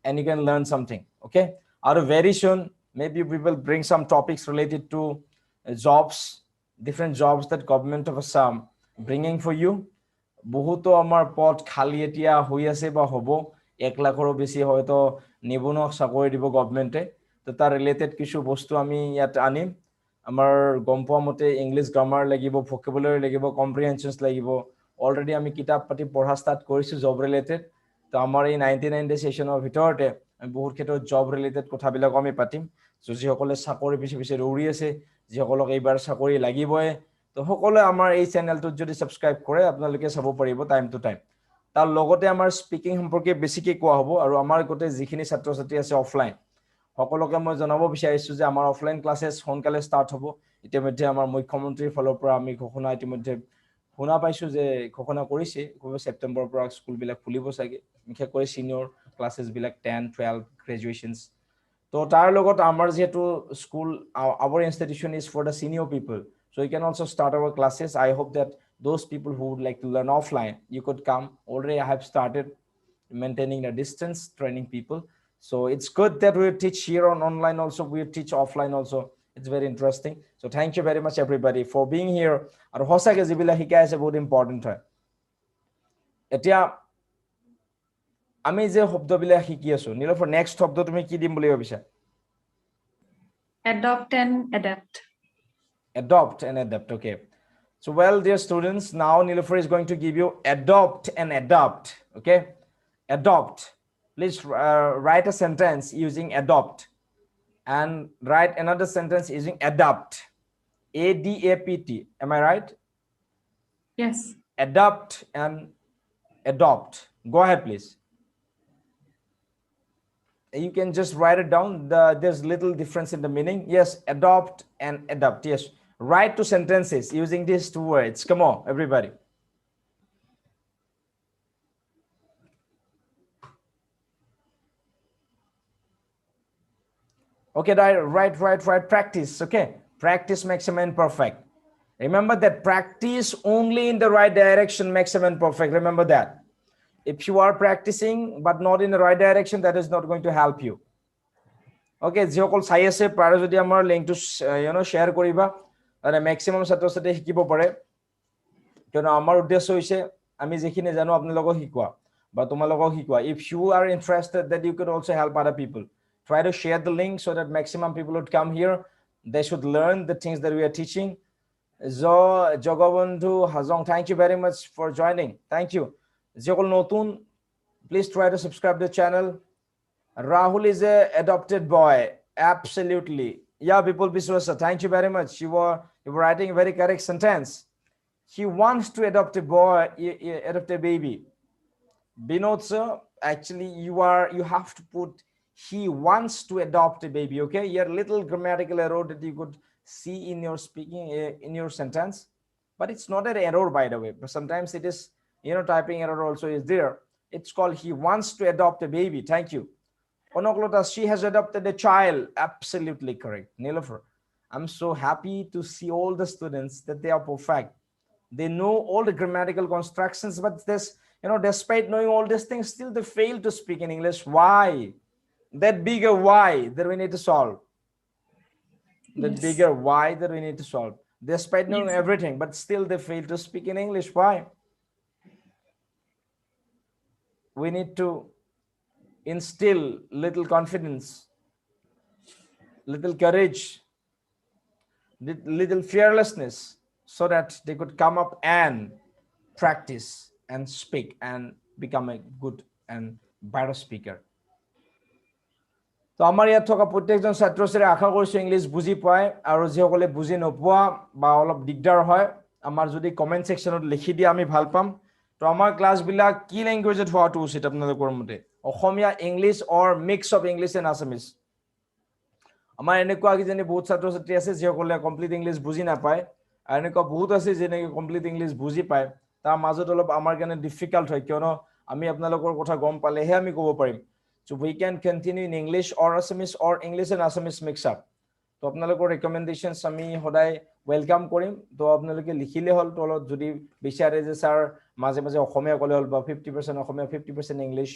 and you can learn something. Okay, আৰু very soon maybe we will bring some topics related to jobs, different jobs that government of Assam bringing for you. বহুতো আমাৰ পদ খালি এতিয়া হৈ আছে বা হ'ব 1 লাখৰো বেছি হয়তো নিবনুৱা চাকৰি দিব গভৰ্ণমেণ্টে তো তাৰ ৰিলেটেড কিছু বস্তু আমি ইয়াত আনিম আমাৰ গম পোৱা মতে ইংলিছ গ্ৰামাৰ লাগিব ভোকেবুলাৰি লাগিব কম্প্ৰিহেনচনছ লাগিব অলৰেডি আমি কিতাপ পাতি পঢ়া ষ্টাৰ্ট কৰিছো জব ৰিলেটেড তো আমাৰ এই 99 ডে সেশনৰ ভিতৰতে আমি বহুত ক্ষেত্ৰত জব ৰিলেটেড কথাবিলাক আমি পাতিম যিসকলে চাকৰি পিছে দৌৰি আছে যিসকলক এইবাৰ চাকৰি লাগিবই তো সকলোৱে আমাৰ এই চেনেলটোত যদি সাবস্ক্ৰাইব কৰে আপোনালোকে চাব পাৰিব টাইম টু টাইম তাৰ লগতে আমাৰ স্পিকিং সম্পৰ্কে বেছিকৈ কোৱা হ'ব আৰু আমাৰ গোটেই যিখিনি ছাত্ৰ ছাত্ৰী আছে অফলাইন সকলোকে মই জনাব বিচাৰিছো যে আমাৰ অফলাইন ক্লাছেছ সোনকালে ষ্টাৰ্ট হ'ব ইতিমধ্যে আমাৰ মুখ্যমন্ত্ৰীৰ ফালৰ পৰা আমি ঘোষণা ইতিমধ্যে শুনা পাইছো যে ঘোষণা কৰিছে সেপ্টেম্বৰৰ পৰা স্কুলবিলাক খুলিব চাগে বিশেষকৈ সিনিয়ৰ ক্লাছেছ বিলাক 10 12 গ্ৰেজুৱেচনছ তো তাৰ লগত আমাৰ যেটো school our institution is for the senior people so you can also start our classes I hope that those people who would like to learn offline you could come already I have started maintaining the distance training people so it's good that we teach here on online also we teach offline also it's very interesting so thank you very much everybody for being here আৰু হসাকে জিবিলা শিকাই আছে বহুত important হয় এতিয়া আমি যে শব্দবিলাক শিকি আছো নীলফৰ নেক্সট শব্দ তুমি কি দিম বুলি ভাবিছা Adopt and adapt. Adopt and adapt okay so well dear students now Nilufar is going to give you adopt and adapt okay adopt please write a sentence using adopt and write another sentence using adapt ADAPT am I right Yes. Adapt and adopt go ahead please you can just write it down there's little difference in the meaning yes adopt and adapt yes write two sentences using these two words come on everybody okay right practice okay practice makes a man perfect remember that practice only in the right direction makes a man perfect remember that if you are practicing but not in the right direction that is not going to help you okay যিসকল চাই আছে পাৰে যদি আমাৰ লিংকটো share কৰিবা আৰু maximum ছাত্ৰ ছাত্ৰী শিকিব পাৰে কিয়নো আমাৰ উদ্দেশ্য হৈছে আমি যিখিনি জানো আপোনালোকক শিকোৱা বা তোমালোকক শিকোৱা if you are interested that you could also help other people try to share the link so that maximum people would come here they should learn the things that we are teaching Jogobandhu Hazong thank you very much for joining thank you যিসকল নতুন please try to subscribe the channel Rahul is a adopted boy absolutely yeah people Biswasa thank you very much you were writing a very correct sentence he wants to adopt a boy adopt a baby Binod sir actually you have to put he wants to adopt a baby okay your little grammatical error that you could see in your speaking in your sentence but it's not an error by the way but sometimes it is typing error also is there it's called he wants to adopt a baby thank you Onoklota she has adopted a child absolutely correct Nilufar I'm so happy to see all the students that they are perfect they know all the grammatical constructions but this despite knowing all these things still they fail to speak in English why that bigger why that we need to solve that Yes. bigger why that we need to solve despite knowing Yes. everything but still they fail to speak in English why we need to instill little confidence little courage little fearlessness so that they could come up and practice and speak and become a good and better speaker তো আমাৰ ইয়াত থকা প্ৰত্যেকজন ছাত্ৰ ছাত্ৰীয়ে আশা কৰিছো English বুজি পায় আৰু যিসকলে বুজি নোপোৱা বা অলপ দিগদাৰ হয় আমাৰ যদি কমেন্ট সেকশনত লিখি দিয়া আমি ভাল পাম তো আমাৰ ক্লাছবিলাক কি ল্যাঙ্গুৱেজত হোৱাটো উচিত আপোনালোকৰ মতে Asomiya English or mix of English and Assamese আমাৰ এনেকুৱা কিজানি বহুত ছাত্ৰ ছাত্ৰী আছে যিসকলে কমপ্লিট ইংলিছ বুজি নাপায় আৰু এনেকুৱা বহুত আছে যেনে কমপ্লিট ইংলিছ বুজি পায় তাৰ মাজত অলপ আমাৰ কাৰণে ডিফিকাল্ট হয় কিয়নো আমি আপোনালোকৰ কথা গম পালেহে আমি ক'ব পাৰিম so we can continue in English or Assamese or English and Assamese mix up তো আপোনালোকৰ ৰিকমেণ্ডেশ্যনছ আমি সদায় ওয়েলকাম কৰিম তো আপোনালোকে লিখিলে হ'ল তলত যদি বিচাৰে যে স্যাৰ মাজে মাজে অসমীয়া ক'লে হ'ল বা 50% Asomiya 50% English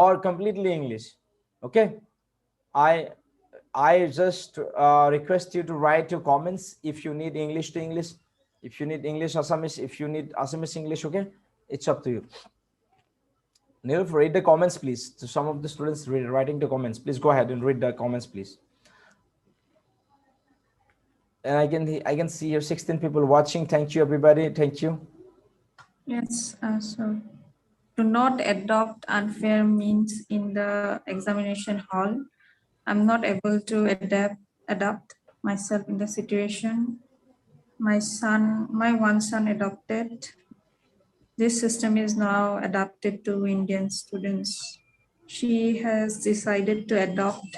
or completely English. Okay, I just request you to write your comments if you need English to English, if you need English Assamese, if you need Assamese English. Okay, it's up to you. Niluf, read the comments please. To some of the students writing the comments, please go ahead and read the comments please. And I can see here 16 people watching. Thank you everybody. Thank you. Yes, so do not adopt unfair means in the examination hall. I'm not able to adapt myself in the situation. My one son adopted. This system is now adapted to Indian students. She has decided to adopt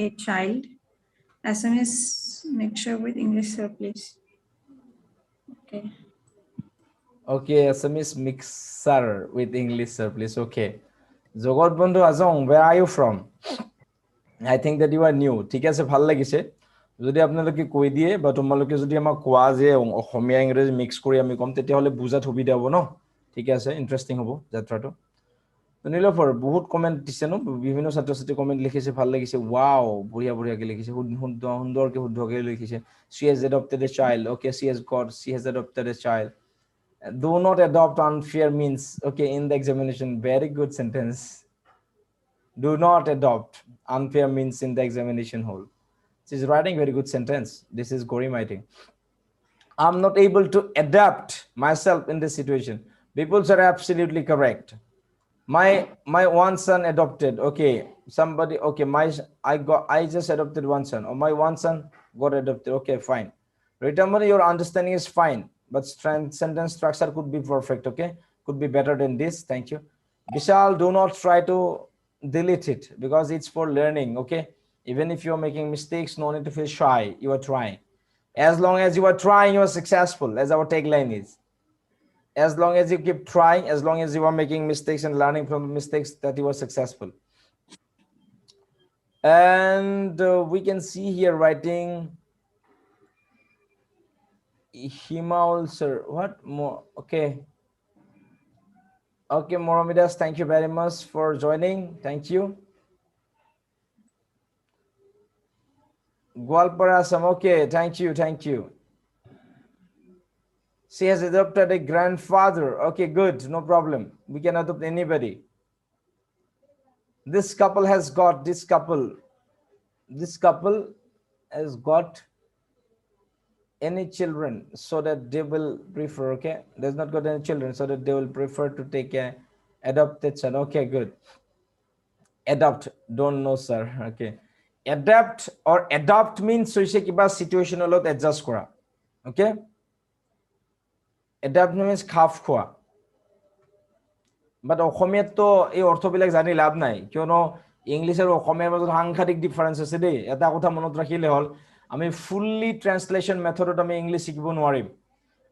a child. SMS mixture with English, sir, please. Okay. Okay, Assamese mixer with English, sir, please. Okay. Jogot Bondhu Azong, where are you from? I think that you are new. ঠিক আছে, ভাল লাগিছে যদি আপোনালোকে কৈ দিয়ে বা তোমালোকে যদি আমাক কোৱা যে অসমীয়া ইংৰাজী মিক্স কৰি আমি কম তেতিয়াহ'লে বুজাত সুবিধা হ'ব ন। ঠিক আছে, ইণ্টাৰেষ্টিং হ'ব যাত্ৰাটো। নীলোফাৰ বহুত কমেণ্ট দিছে ন, বিভিন্ন ছাত্ৰ ছাত্ৰী কমেণ্ট লিখিছে, ভাল লাগিছে। ৱাও, বঢ়িয়া বঢ়িয়াকে লিখিছে, সুন্দৰকে শুদ্ধকে লিখিছে। She has adopted a child. Okay, she has adopted a child. Do not adopt unfair means. Okay, in the examination, very good sentence. Do not adopt unfair means in the examination hall. She's writing very good sentence. This is Gori writing. I'm not able to adapt myself in this situation. People are absolutely correct. My one son adopted. Okay, somebody. Okay, I just adopted one son, or my one son got adopted. Okay, fine. Ritamani, your understanding is fine, but sentence structure could be perfect. Okay, could be better than this. Thank you. Vishal, do not try to delete it because it's for learning. Okay, even if you're making mistakes, no need to feel shy. You are trying. As long as you are trying, you are successful, as our tagline is. As long as you keep trying, as long as you are making mistakes and learning from mistakes, that you are successful. And we can see here writing Himaul sir. What more? Okay, Moromidas, thank you very much for joining. Thank you. Gwalparasam, okay, thank you. She has adopted a grandfather. Okay, good, no problem. We can adopt anybody. This couple has got any children so that they will prefer. Okay, there's not got any children so that they will prefer to take a adopted son. Okay, good. Adopt, don't know sir. Okay, adapt or adopt means hoise kiba situational lot adjust kora. Okay, adapt means খাপ খোৱা। But অসমীয়াত তো এই অৰ্থবিলাক জানি লাভ নাই, কিয়নো English আৰু অসমীয়াৰ মাজত সাংঘাতিক ডিফাৰেঞ্চ আছে দেই। এটা কথা মনত ৰাখিলে হ'ল, আমি ফুল্লি ট্ৰান্সলেশ্যন মেথডত আমি ইংলিছ শিকিব নোৱাৰিম।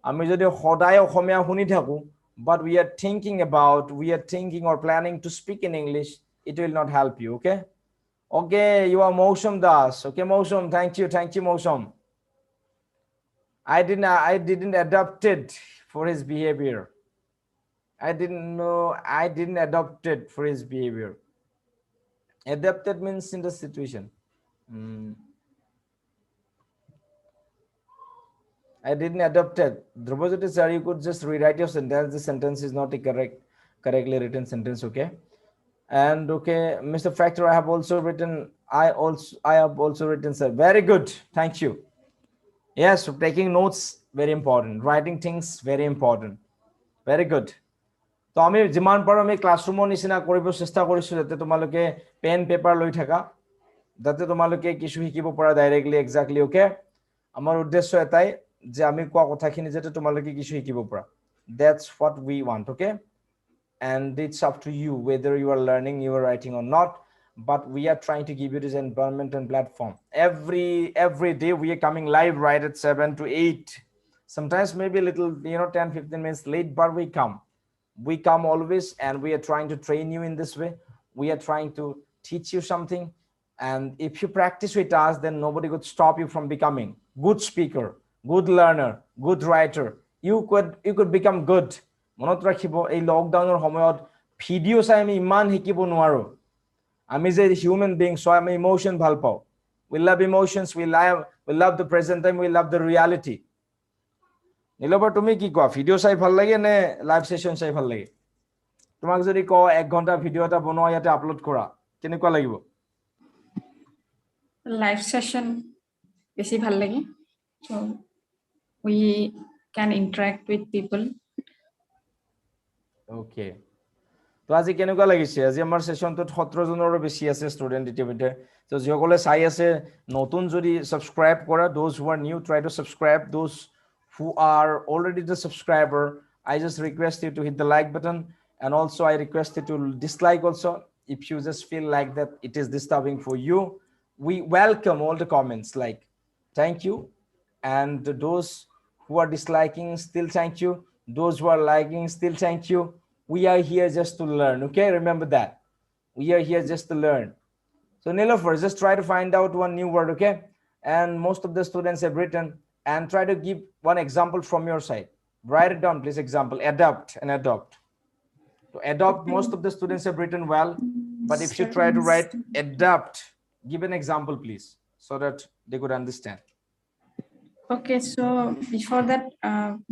আমি যদি সদায় অসমীয়া শুনি থাকোঁ, but we are thinking or planning to speak in English, it will not help you. Okay, you are Mosam Das. Okay, Mosam, thank you Mosam. I didn't adopt it for his behavior. I didn't adopt it for his behavior. Adapted means in the situation. I didn't adopt it. Drupajoti sir, you could just rewrite your sentence. The sentence is not a correctly written sentence. Okay. And okay, Mr. Factor, I have also written, sir. Very good. Thank you. Yes, so taking notes, very important. Writing things, very important. Very good. তো আমি যিমান পাৰো আমি ক্লাছৰুমৰ নিচিনা কৰিব চেষ্টা কৰিছো, যাতে তোমালোকে পেন পেপাৰ লৈ থাকা, যাতে তোমালোকে কিছু শিকিব পৰা ডাইৰেক্টলি এক্সাক্টলি। ওকে, আমাৰ উদ্দেশ্য এটাই যে আমি কোৱা কথাখিনি যাতে তোমালোকে কিছু শিকিব পৰা। That's what we want. Okay, and it's up to you whether you are learning, you are writing or not, but we are trying to give you this environment and platform. Every day we are coming live right at 7 to 8, sometimes maybe a little 10-15 minutes late, but we come always, and we are trying to train you in this way. We are trying to teach you something, And if you practice with us, then nobody could stop you from becoming good speaker, good learner, good writer. You could become good. মনত ৰাখিব এই লকডাউনৰ সময়ত ভিডিঅ' চাই আমি ইমান শিকিব নোৱাৰো। আমি যে হিউমেন বিং, so আমি ইমোশন ভাল পাওঁ। We love emotions, we love the present time, we love the reality. নীলবৰ তুমি কি কোৱা, ভিডিঅ' চাই ভাল লাগে নে লাইভ সেশন চাই ভাল লাগে? তোমাক যদি কওঁ 1 ঘন্টা ভিডিঅ' এটা বনোৱা ইয়াতে আপলোড কৰা, কেনেকুৱা লাগিব? লাইভ সেশন বেছি ভাল লাগে, so we can interact with people. ওকে, তো আজি কেনেকুৱা লাগিছে? আজি আমাৰ সেশনটোত 17 জনৰো বেছি আছে ষ্টুডেন্ট ইতিমধ্যে। তো যিসকলে চাই আছে নতুন যদি সাবস্ক্ৰাইব কৰা, those who are new try to subscribe, those who are already the subscriber, I just request you to hit the like button, and also I request you to dislike also if you just feel like that it is disturbing for you. We welcome all the comments like thank you, and those who are disliking still thank you, those who are liking still thank you. We are here just to learn, okay? Remember that we are here just to learn. So Nilofer, just try to find out one new word, okay? And most of the students have written, and try to give one example from your side. Write it down, please. Example, adopt and adopt. To adopt, most of the students have written well, but if you try to write adapt, give an example, please, so that they could understand. Okay, so before that,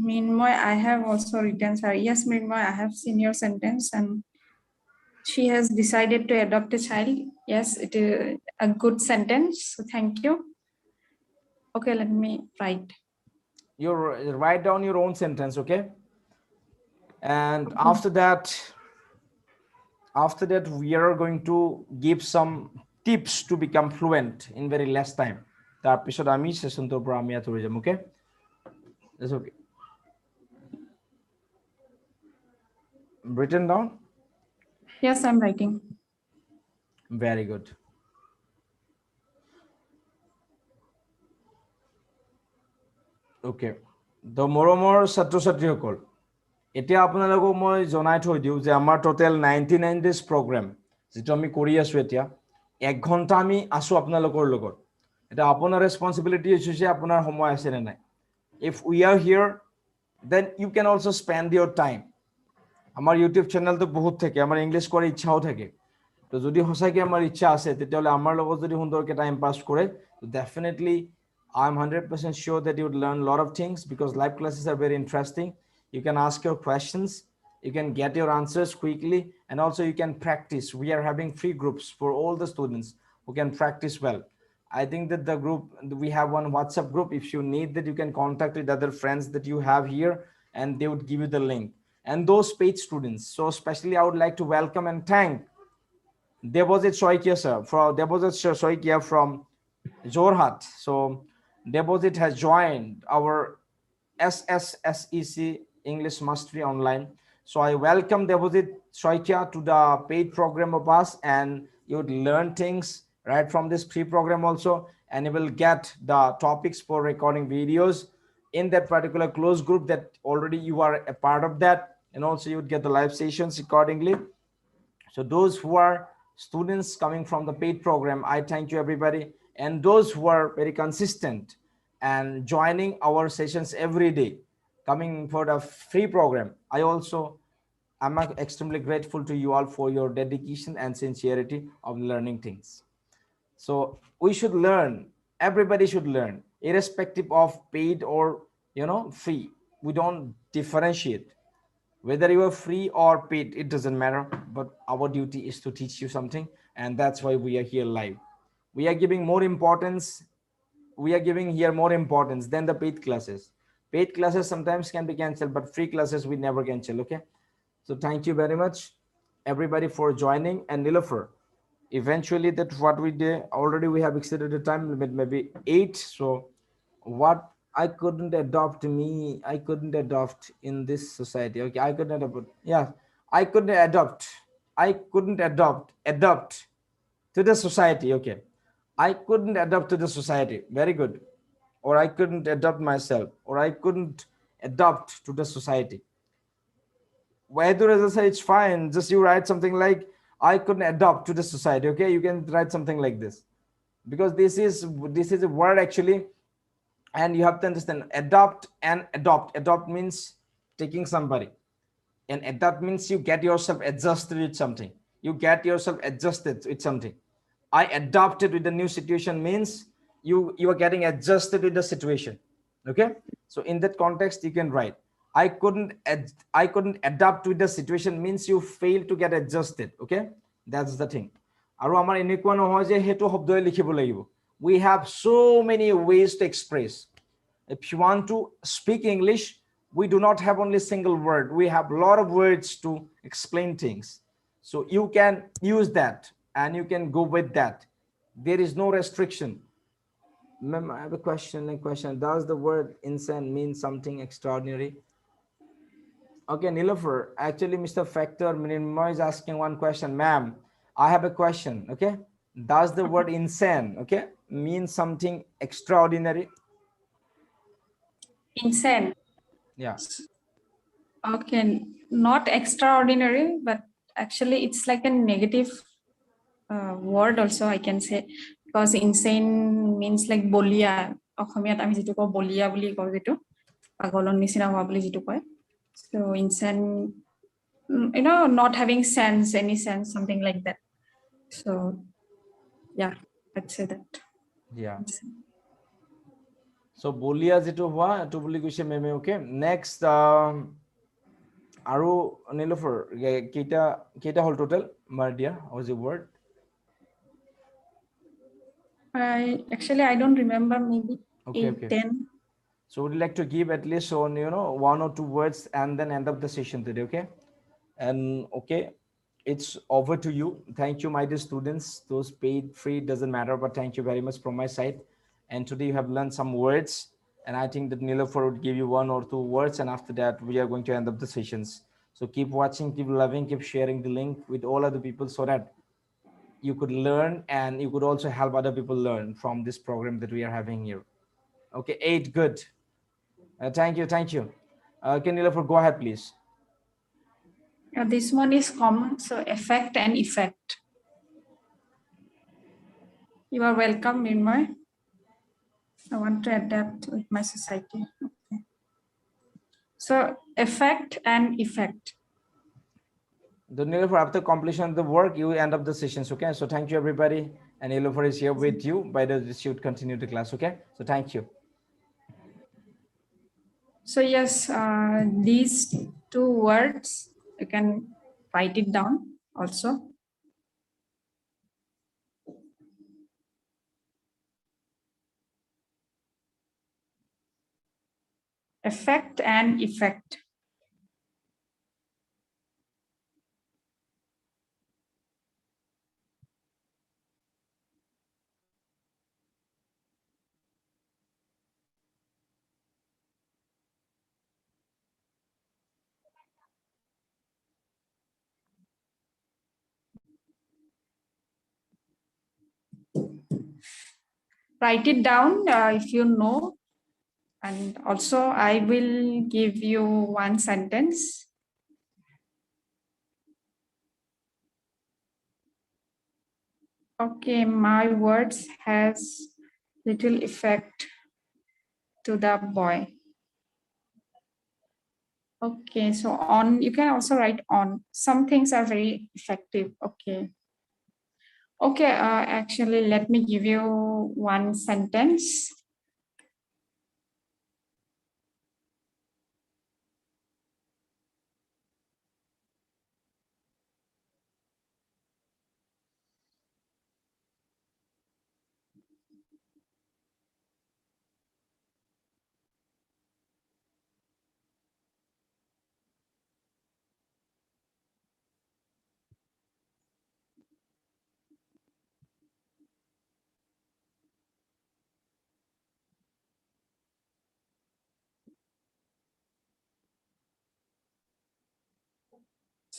Mrinmoy, I have also written, sir. Yes, Mrinmoy, I have seen your sentence, and she has decided to adopt a child. Yes, it is a good sentence, so thank you. Okay, let me write. You write down your own sentence, okay? And after that we are going to give some tips to become fluent in very less time. Tar pisot ami session to pora ami athori jam, okay? That's okay. Written down? Yes, I'm writing. Very good. Okay. The moromor satro satri hokol, এতিয়া আপোনালোকক মই জনাই থৈ দিওঁ যে আমাৰ total 99 days programme যেটো আমি কৰি আছো, এতিয়া 1 ঘন্টা আমি আছো আপোনালোকৰ লগত। এটা আপোনাৰ ৰেসপন্সিবিলিটি আছে, আপোনাৰ সময় আছে নে নাই। If we are here, then you can also spend your time. আমাৰ ইউটিউব চেনেলটো বহুত থাকে, আমাৰ ইংলিশ কৰাৰ ইচ্ছাও থাকে। তো যদি হসাকে আমাৰ ইচ্ছা আছে তেতিয়াহলে আমাৰ লগত যদি সুন্দৰকে টাইম পাস কৰে, definitely I'm 100% sure that you would learn a lot of things, because live classes are very interesting. You can ask your questions, you can get your answers quickly, and also you can practice. We are having free groups for all the students who can practice well. I think that the group, we have one WhatsApp group. If you need that, you can contact with other friends that you have here, and they would give you the link. And those paid students, so especially I would like to welcome and thank Debojit Soikia sir, from Jorhat. So Debojit has joined our SSSEC English Mastery Online. So I welcome Debojit Soikia to the paid program of us, and you would learn things right from this free program also, and you will get the topics for recording videos in that particular closed group that already you are a part of that, and also you would get the live sessions accordingly. So those who are students coming from the paid program, I thank you everybody, and those who are very consistent and joining our sessions every day, coming for the free program, I'm extremely grateful to you all for your dedication and sincerity of learning things. So we should learn, everybody should learn, irrespective of paid or free. We don't differentiate whether you are free or paid, it doesn't matter, but our duty is to teach you something, and that's why we are here live. We are giving more importance, we are giving here more importance than the paid classes. Paid classes sometimes can be cancelled, but free classes we never cancel, okay? So thank you very much everybody for joining. And Nilofer, eventually that what we did already, we have exceeded the time limit, maybe 8. So what I couldn't adopt in this society, okay? I couldn't adopt to the society, okay? I couldn't adapt to the society, very good. Or I couldn't adopt myself, or I couldn't adopt to the society. Whether as I say, it's fine, just you write something like I couldn't adopt to the society, okay? You can write something like this. because this is a word actually, and you have to understand adopt and adopt. Adopt means taking somebody, and adapt means you get yourself adjusted with something. You get yourself adjusted with something. I adapted with the new situation means you are getting adjusted with the situation. Okay, so in that context you can write I couldn't adapt with the situation means you fail to get adjusted. Okay, that's the thing. আৰু আমাৰ এনেকুৱা নহয় যে হেতু শব্দই লিখিব লাগিব. We have so many ways to express. If you want to speak English, we do not have only single word. We have a lot of words to explain things. So you can use that and you can go with that. There is no restriction. Ma'am, I have a question. Does the word insane mean something extraordinary? Okay, Nilofer, actually Mr. Factor Minimoy is asking one question. Ma'am, I have a question. Okay, does the word insane, okay, mean something extraordinary? Insane. Yeah. Okay, not extraordinary, but actually it's like a negative word also, I can say, because insane means like bolia. অসমীয়াত আমি যেটো কও বলিয়া বুলি কও, যেটো পাগলন নিচিনা হোৱা বুলি যেটো কয়. So insane, you know, not having sense, any sense, something like that. So yeah, I'd say that. Yeah. So bolia যেটো হোৱা এটো বুলি কৈছে মেমে. Okay, next আৰু Nilofer কেইটা হল total? My dear, what was the word? I don't remember, maybe Okay, 8, okay. 10. So would you like to give at least on, you know, 1 or 2 words and then end up the session today? Okay, and okay, it's over to you. Thank you, my dear students. Those paid, free, doesn't matter, but thank you very much from my side. And today you have learned some words, and I think that Nilofer would give you 1 or 2 words, and after that we are going to end up the sessions. So keep watching, keep loving, keep sharing the link with all other people so that you could learn and you could also help other people learn from this program that we are having here. Okay, 8, good. Thank you. Can Nilofer go ahead, please? This one is common, so effect and effect. You are welcome, Minmoy. I want to adapt with my society. Okay. So effect and effect. The Nilofer, after completion of the work, you end up the sessions. Okay, so thank you everybody, and Nilofer is here with you. By the way, she would continue the class. Okay, so thank you. So yes, these 2 words, you can write it down also. Effect and effect. Write it down if you know, and also I will give you 1 sentence. Okay, my words has little effect to the boy. Okay, so on, you can also write on. Some things are very effective. Okay. Okay, actually, let me give you 1 sentence.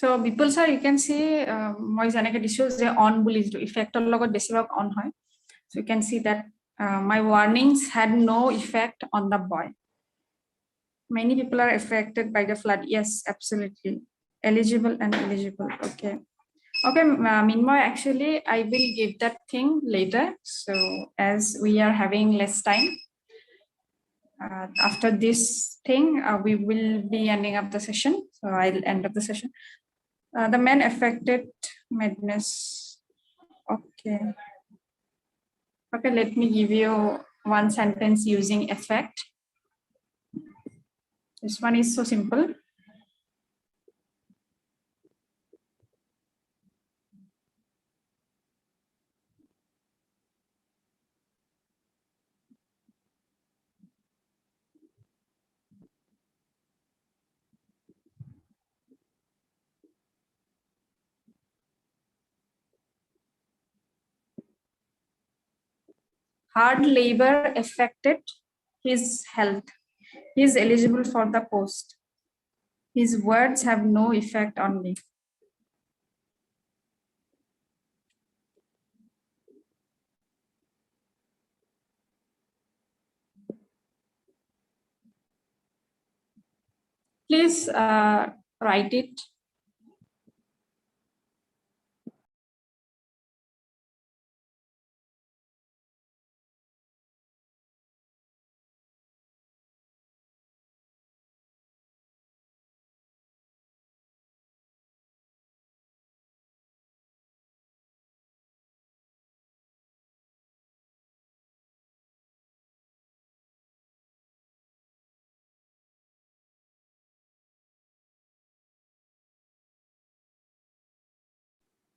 So people, sir, you can see moi janeke disu je on buli jitu effect or logot besibak on hoy. So you can see that my warnings had no effect on the boy. Many people are affected by the flood. Yes, absolutely. Eligible and eligible. Okay. Okay, Minmoy, actually, I will give that thing later. So as we are having less time, after this thing, we will be ending up the session. So I'll end up the session. The man affected madness. Okay. Okay, let me give you one sentence using affect. This one is so simple. Hard labor affected his health. He is eligible for the post. His words have no effect on me. Please write it.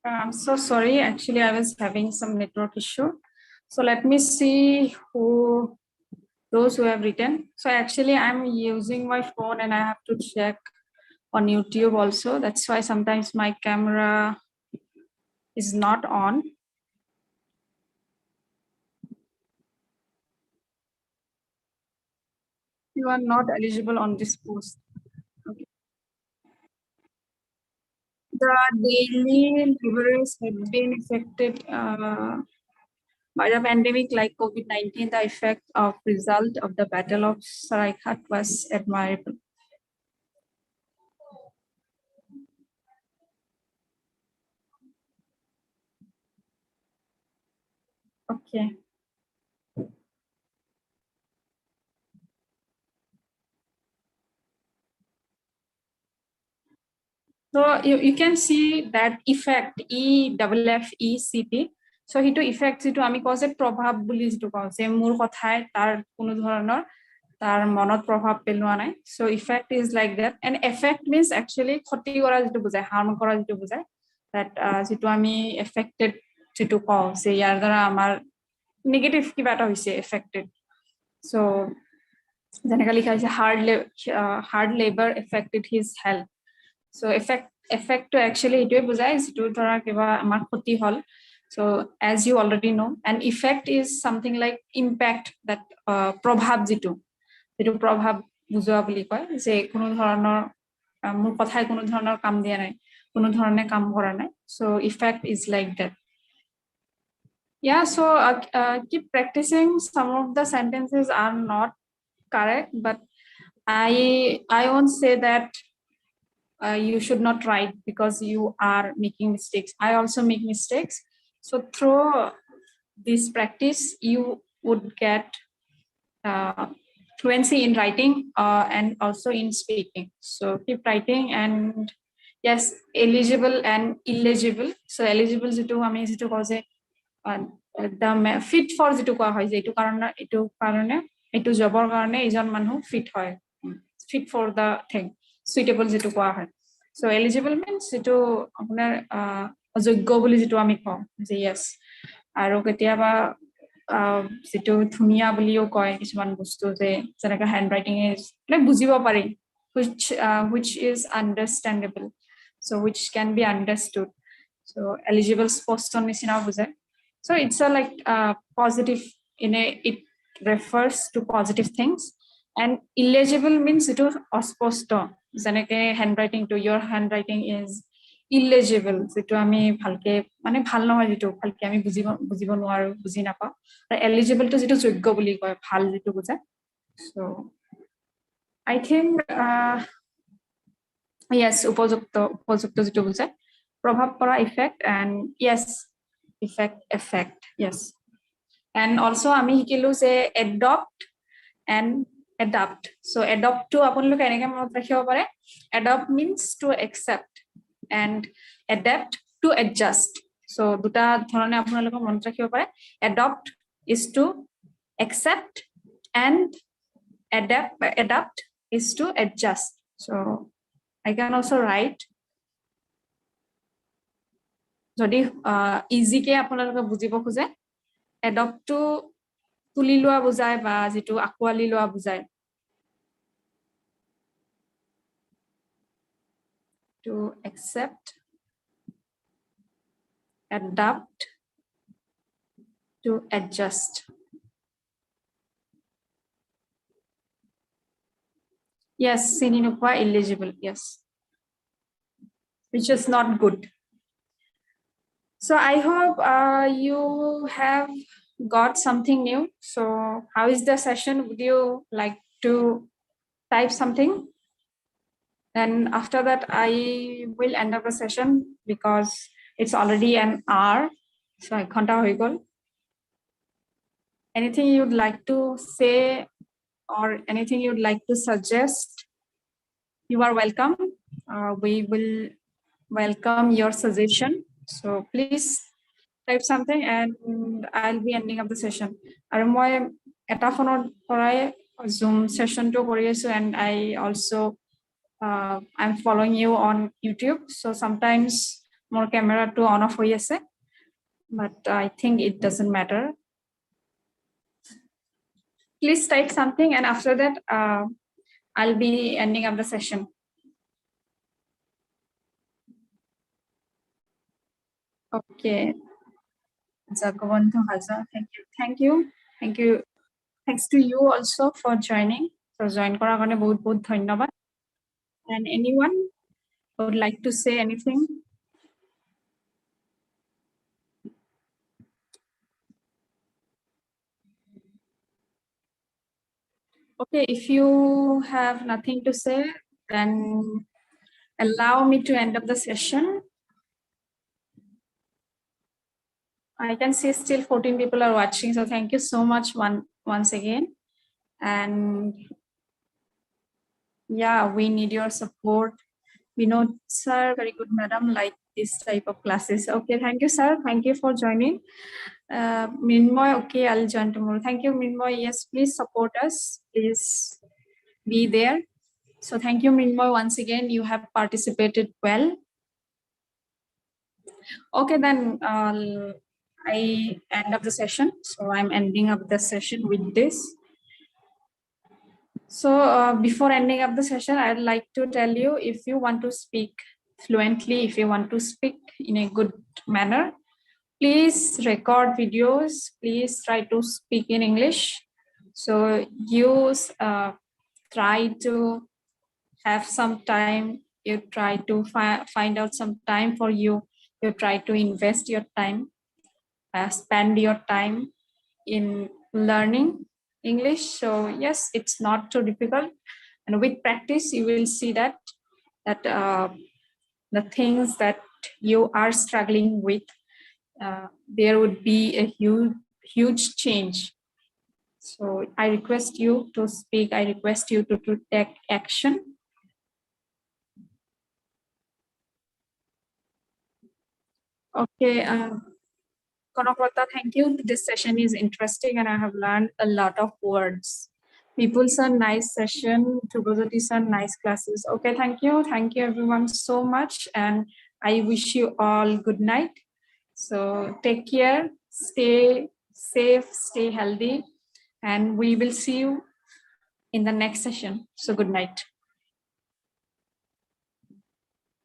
I'm so sorry. Actually, I was having some network issue. So let me see those who have written. So actually, I'm using my phone and I have to check on YouTube also. That's why sometimes my camera is not on. You are not eligible on this post. Okay. The daily laborers have been affected by the pandemic like COVID-19. The effect of result of the Battle of Saraikat was admirable. Okay. So you can see that effect EFFECT. So সেইটো effect যেটো আমি কওঁ যে প্ৰভাৱ বুলি যেটো কওঁ যে মোৰ কথাই তাৰ কোনো ধৰণৰ তাৰ মনত প্ৰভাৱ পেলোৱা নাই. So effect is like that, and effect means actually ক্ষতি কৰা যেটো বুজায়, harm কৰা যেটো বুজায়, that যেটো আমি affected যেটো কওঁ যে ইয়াৰ দ্বাৰা আমাৰ negative কিবা এটা হৈছে affected. So যেনেকা লিখা হৈছে hard labor affected his health. So effect to actually এইটোৱে বুজায় যেটো ধৰা কিবা আমাৰ ক্ষতি হল. So as you already know, an effect is something like impact, that প্ৰভাৱ যেটো প্ৰভাৱ বুজোৱা বুলি কয় যে কোনো ধৰণৰ মোৰ কথাই কোনো ধৰণৰ কাম দিয়া নাই, কোনো ধৰণে কাম কৰা নাই. So effect is like that. Yeah, so keep practicing. Some of the sentences are not correct, but I won't say that you should not write because you are making mistakes. I also make mistakes. So through this practice, you would get fluency in writing and also in speaking. So keep writing. And yes, eligible and illegible. So eligible যেটো আমি যেটো কওঁ যে the fit for যেটো কোৱা হয় যে এইটো কাৰণে এইটো জবৰ কাৰণে এজন মানুহ ফিট হয়, fit for the thing, suitable যেটো কোৱা হয়. So eligible means যেটো আপোনাৰ যোগ্য বুলি যেটো আমি কওঁ যে yes. আৰু কেতিয়াবা যেটো ধুনীয়া বুলিও কয় কিছুমান বস্তু যে যেনেকা হ্যান্ড ৰাইটিং ইজ মানে বুজিব পাৰি, which is understandable, so which can be understood. So eligible স্পষ্ট নিচিনাও বুজায়. So it's a like positive it refers to positive things. And illegible means it is অস্পষ্ট, যেনেকে handwriting to your handwriting is illegible, যেটো আমি ভালকে মানে ভাল নহয়, যেটো ভালকে আমি বুজিব নোৱাৰো, বুজি নাপাওঁ. eligible to যেটো যোগ্য বুলি কয়, ভাল যেটো বুজায়. So I think yes, উপযুক্ত যেটো বুজায়. Prabhav para effect and yes, effect, yes. And also ami hikilu say adopt and adapt. So adopt to apunloke eneke monot rakhibo pare. Adopt means to accept and adapt to adjust. So duta dhorone apunaloke monot rakhibo pare. Adopt is to accept and adapt is to adjust. So I can also write যদি ইজিকে আপোনালোকে বুজিব খোজে adopt to তুলি লোৱা বুজায় বা যেটো আকোৱালি লোৱা বুজায় to accept adapt to adjust. Yes, sininukwa illegible, yes, which is not good. So I hope you have got something new. So how is the session? Would you like to type something? Then after that, I will end up the session because it's already an hour. So I can't go. Anything you'd like to say or anything you'd like to suggest, you are welcome. We will welcome your suggestion. So please type something and I'll be ending up the session. And moi eta phone porai Zoom session to kori asu and I also I'm following you on YouTube. So sometimes more camera to on off hoye ase, but I think it doesn't matter. Please type something and after that I'll be ending up the session. Okay. Jagavanthu Haza, thank you. Thanks to you also for joining. So join kora karone bahut bahut dhanyabad. And anyone would like to say anything? Okay, if you have nothing to say, then allow me to end up the session. I can see still 14 people are watching, so thank you so much once again. And yeah, we need your support. Vinod sir, very good madam, like this type of classes. Okay, thank you sir, thank you for joining. Minmoy, okay, I'll join tomorrow. Thank you Minmoy. Yes, please support us, please be there. So thank you Minmoy once again, you have participated well. Okay, then I end up the session. So I'm ending up the session with this. So before ending up the session, I'd like to tell you, if you want to speak fluently, if you want to speak in a good manner, please record videos, please try to speak in English. So use try to have some time, you try to find out some time for you, you try to invest your time, spend your time in learning English. So yes, it's not too difficult, and with practice you will see that the things that you are struggling with, there would be a huge change. So I request you to speak, I request you to take action. Okay, Konokrata, thank you. This session is interesting and I have learned a lot of words. People sir, nice session. Tubozati sir, nice classes. Okay, thank you everyone so much, and I wish you all good night. So take care, stay safe, stay healthy, and we will see you in the next session. So good night.